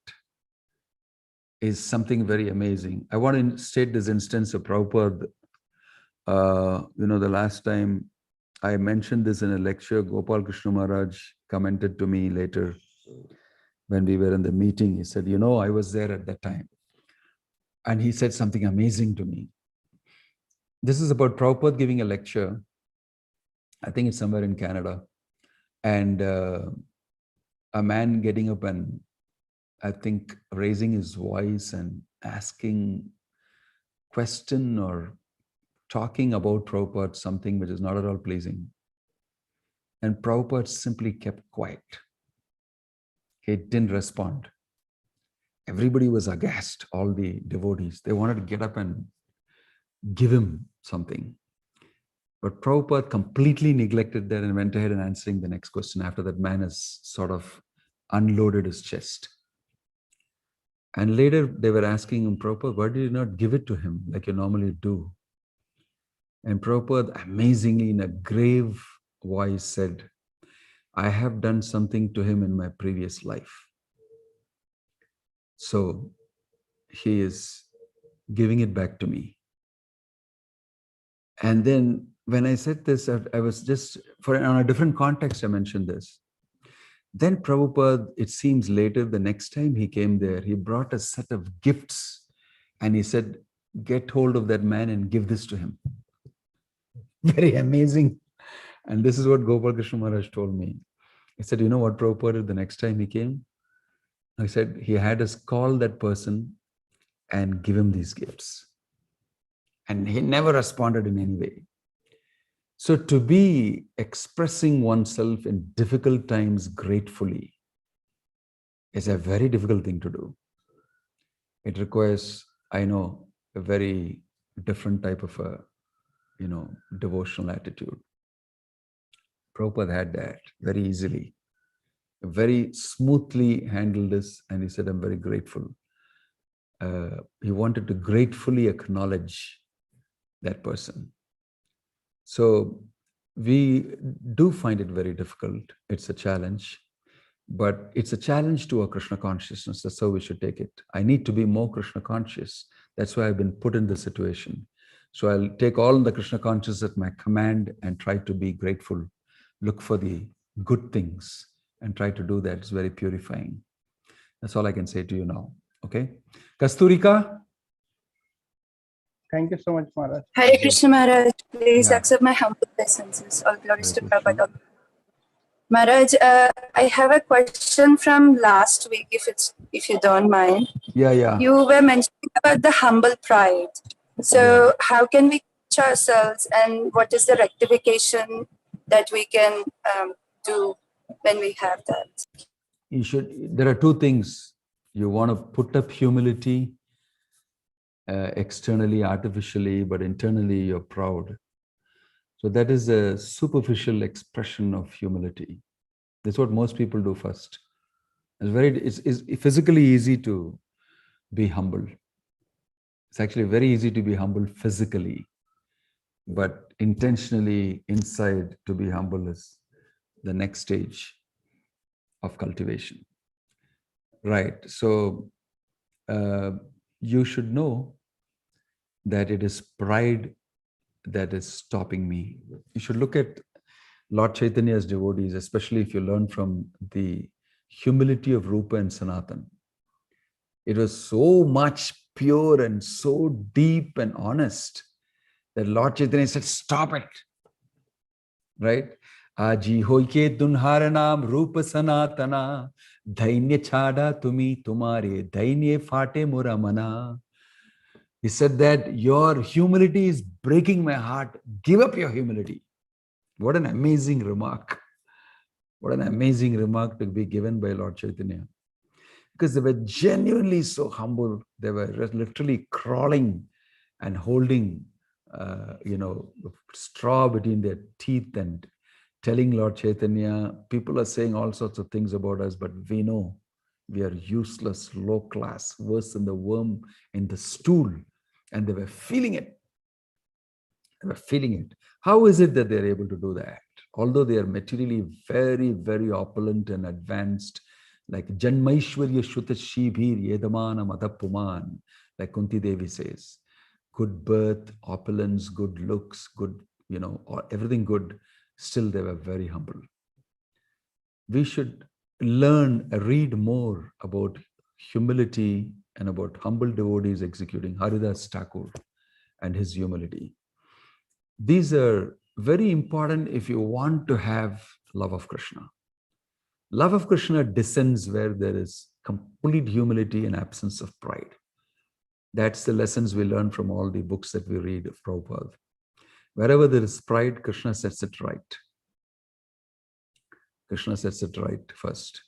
Speaker 1: is something very amazing. I want to state this instance of Prabhupada. The last time I mentioned this in a lecture, Gopal Krishna Maharaj commented to me later when we were in the meeting. He said, I was there at that time. And he said something amazing to me. This is about Prabhupada giving a lecture. I think it's somewhere in Canada. And a man getting up and I think raising his voice and asking question or talking about Prabhupada, something which is not at all pleasing. And Prabhupada simply kept quiet. He didn't respond. Everybody was aghast, all the devotees. They wanted to get up and give him something. But Prabhupada completely neglected that and went ahead and answering the next question after that man has sort of unloaded his chest. And later they were asking him, Prabhupada, why did you not give it to him like you normally do? And Prabhupada amazingly in a grave voice said, I have done something to him in my previous life. So he is giving it back to me. And then when I said this, I was just, on a different context, I mentioned this. Then Prabhupada, it seems later, the next time he came there, he brought a set of gifts and he said, get hold of that man and give this to him. Very amazing. And this is what Gopal Krishna Maharaj told me. He said, you know what Prabhupada did the next time he came? I said, he had us call that person and give him these gifts. And he never responded in any way. So to be expressing oneself in difficult times gratefully is a very difficult thing to do. It requires, I know, a very different type of a, devotional attitude. Prabhupada had that very easily, very smoothly handled this, and he said, I'm very grateful. He wanted to gratefully acknowledge that person. So we do find it very difficult. It's a challenge, but it's a challenge to our Krishna consciousness. That's how we should take it. I need to be more Krishna conscious. That's why I've been put in this situation. So I'll take all the Krishna consciousness at my command and try to be grateful. Look for the good things and try to do that. It's very purifying. That's all I can say to you now. Okay. Kasturika?
Speaker 4: Thank you so much, Maharaj.
Speaker 9: Hare Krishna Maharaj, please
Speaker 1: Yeah.
Speaker 9: accept my humble obeisances. All glories to
Speaker 1: Hare Krishna.
Speaker 9: Prabhupada. Maharaj, I have a question from last week, if you don't mind.
Speaker 1: Yeah.
Speaker 9: You were mentioning about the humble pride. So how can we catch ourselves, and what is the rectification that we can do when we have that?
Speaker 1: There are two things. You want to put up humility externally, artificially, but internally you're proud. So that is a superficial expression of humility. That's what most people do first. It's physically easy to be humble. It's actually very easy to be humble physically, but intentionally inside to be humble is the next stage of cultivation. Right. So you should know that it is pride that is stopping me. You should look at Lord Chaitanya's devotees, especially if you learn from the humility of Rupa and Sanatan. It was so much pure and so deep and honest that Lord Chaitanya said, stop it. Right? Aji hoike tunharanam Rupa Sanatana Dainya chada tumi tumare Dainya fate muramana. He said that your humility is breaking my heart. Give up your humility. What an amazing remark. What an amazing remark to be given by Lord Chaitanya. Because they were genuinely so humble. They were literally crawling and holding, straw between their teeth and telling Lord Chaitanya, people are saying all sorts of things about us, but we know we are useless, low class, worse than the worm in the stool. And they were feeling it. They were feeling it. How is it that they're able to do that? Although they are materially very, very opulent and advanced, like Janmaishwarya Shuta Shibhir Yedamana Madapuman, like Kunti Devi says, good birth, opulence, good looks, good, everything good, still they were very humble. We should read more about humility and about humble devotees executing Haridas Thakur and his humility. These are very important if you want to have love of Krishna. Love of Krishna descends where there is complete humility and absence of pride. That's the lessons we learn from all the books that we read of Prabhupada. Wherever there is pride, Krishna sets it right. Krishna sets it right first.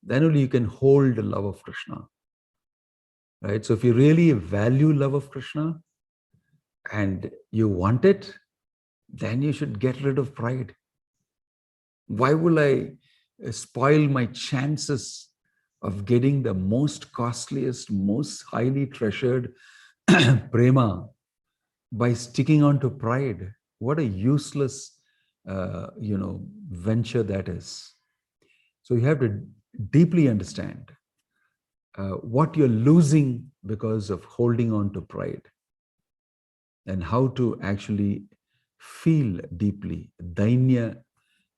Speaker 1: Then only you can hold the love of Krishna. Right? So if you really value love of Krishna and you want it, then you should get rid of pride. Why will I spoil my chances of getting the most costliest, most highly treasured prema by sticking on to pride? What a useless, venture that is. So you have to deeply understand what you're losing because of holding on to pride, and how to actually feel deeply. Dainya,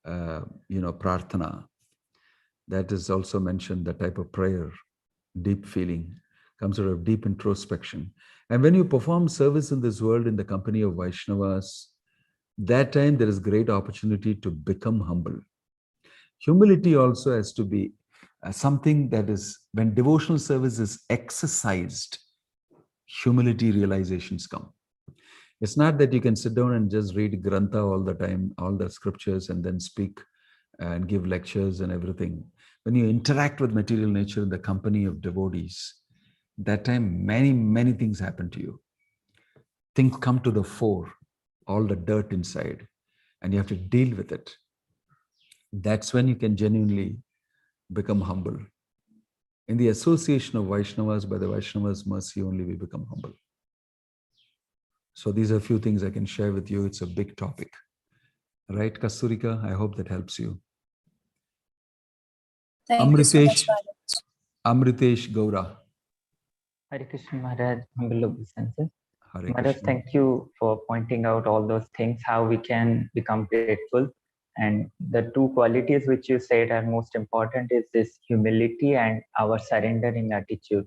Speaker 1: prarthana. That is also mentioned, the type of prayer, deep feeling, comes out of deep introspection. And when you perform service in this world in the company of Vaishnavas, that time there is great opportunity to become humble. Humility also has to be something that is, when devotional service is exercised, humility realizations come. It's not that you can sit down and just read Grantha all the time, all the scriptures, and then speak and give lectures and everything. When you interact with material nature in the company of devotees, that time many, many things happen to you. Things come to the fore, all the dirt inside, and you have to deal with it. That's when you can genuinely become humble. In the association of Vaishnavas, by the Vaishnavas' mercy only, we become humble. So these are a few things I can share with you. It's a big topic. Right, Kasturika? I hope that helps you.
Speaker 9: Thank you so much,
Speaker 1: Amritesh Gaura.
Speaker 10: Hare Krishna Maharaj, humble obeisances.
Speaker 1: Hare
Speaker 10: Maharaj,
Speaker 1: Krishna.
Speaker 10: thank you for pointing out all those things, how we can become grateful. And the two qualities which you said are most important is this humility and our surrendering attitude.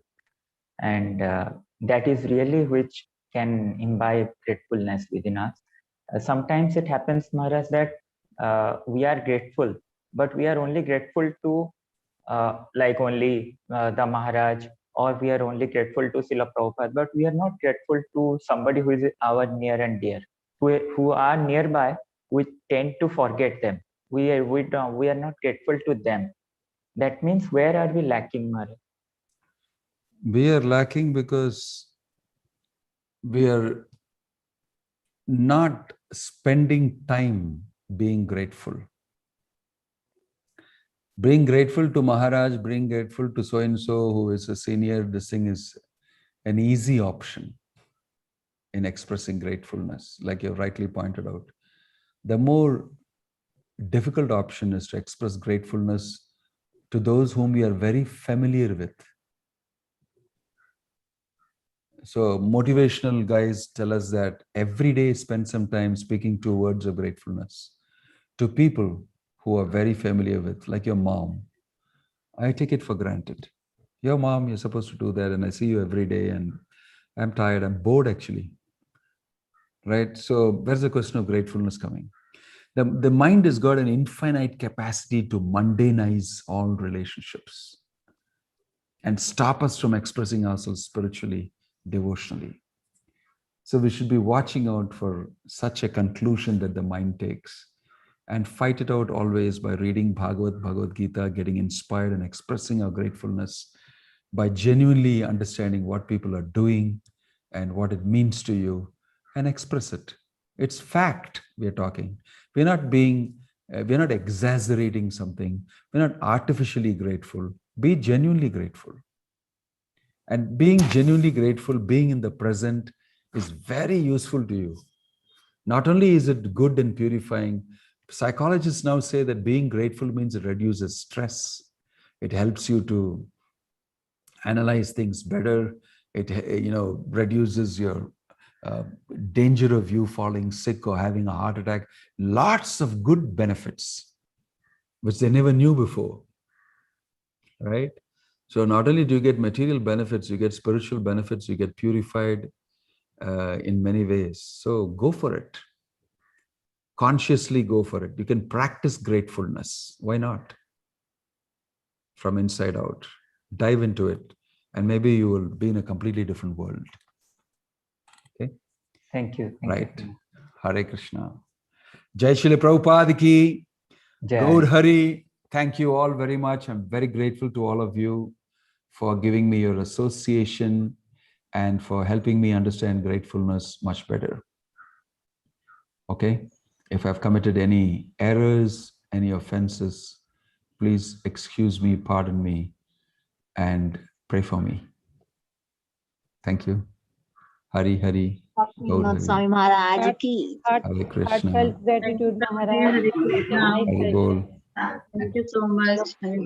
Speaker 10: And that is really which can imbibe gratefulness within us. Sometimes it happens, Maharaj, that we are grateful, but we are only grateful to only the Maharaj, or we are only grateful to Srila Prabhupada, but we are not grateful to somebody who is our near and dear, who are nearby. We tend to forget them. We are not grateful to them. That means, where are we lacking, Maharaj?
Speaker 1: We are lacking because we are not spending time being grateful. Being grateful to Maharaj, being grateful to so-and-so who is a senior, this thing is an easy option in expressing gratefulness, like you rightly pointed out. The more difficult option is to express gratefulness to those whom we are very familiar with. So motivational guys tell us that every day spend some time speaking 2 words of gratefulness to people who are very familiar with, like your mom. I take it for granted. Your mom, you're supposed to do that, and I see you every day and I'm tired, I'm bored actually. Right? So where's the question of gratefulness coming? The mind has got an infinite capacity to mundanize all relationships and stop us from expressing ourselves spiritually, devotionally. So we should be watching out for such a conclusion that the mind takes, and fight it out always by reading Bhagavad Gita, getting inspired and expressing our gratefulness by genuinely understanding what people are doing and what it means to you, and express it. It's fact we are talking. We're not exaggerating something. We're not artificially grateful. Be genuinely grateful. And being genuinely grateful, being in the present, is very useful to you. Not only is it good and purifying, psychologists now say that being grateful means it reduces stress. It helps you to analyze things better. It reduces your danger of you falling sick or having a heart attack. Lots of good benefits, which they never knew before, right? So not only do you get material benefits, you get spiritual benefits, you get purified in many ways. So go for it. Consciously go for it. You can practice gratefulness. Why not? From inside out. Dive into it. And maybe you will be in a completely different world. Okay?
Speaker 10: Thank you.
Speaker 1: Right.
Speaker 10: You.
Speaker 1: Hare Krishna. Jai Shri Prabhupada ki. Gaur Hari. Thank you all very much. I'm very grateful to all of you for giving me your association and for helping me understand gratefulness much better. Okay? If I've committed any errors, any offenses, please excuse me, pardon me, and pray for me. Thank you. Hari Hari.
Speaker 11: Swami Maharaj ki.
Speaker 1: Hare Krishna.
Speaker 11: Heartfelt gratitude, Maharaj.
Speaker 1: Hari Bol.
Speaker 2: Thank you so much.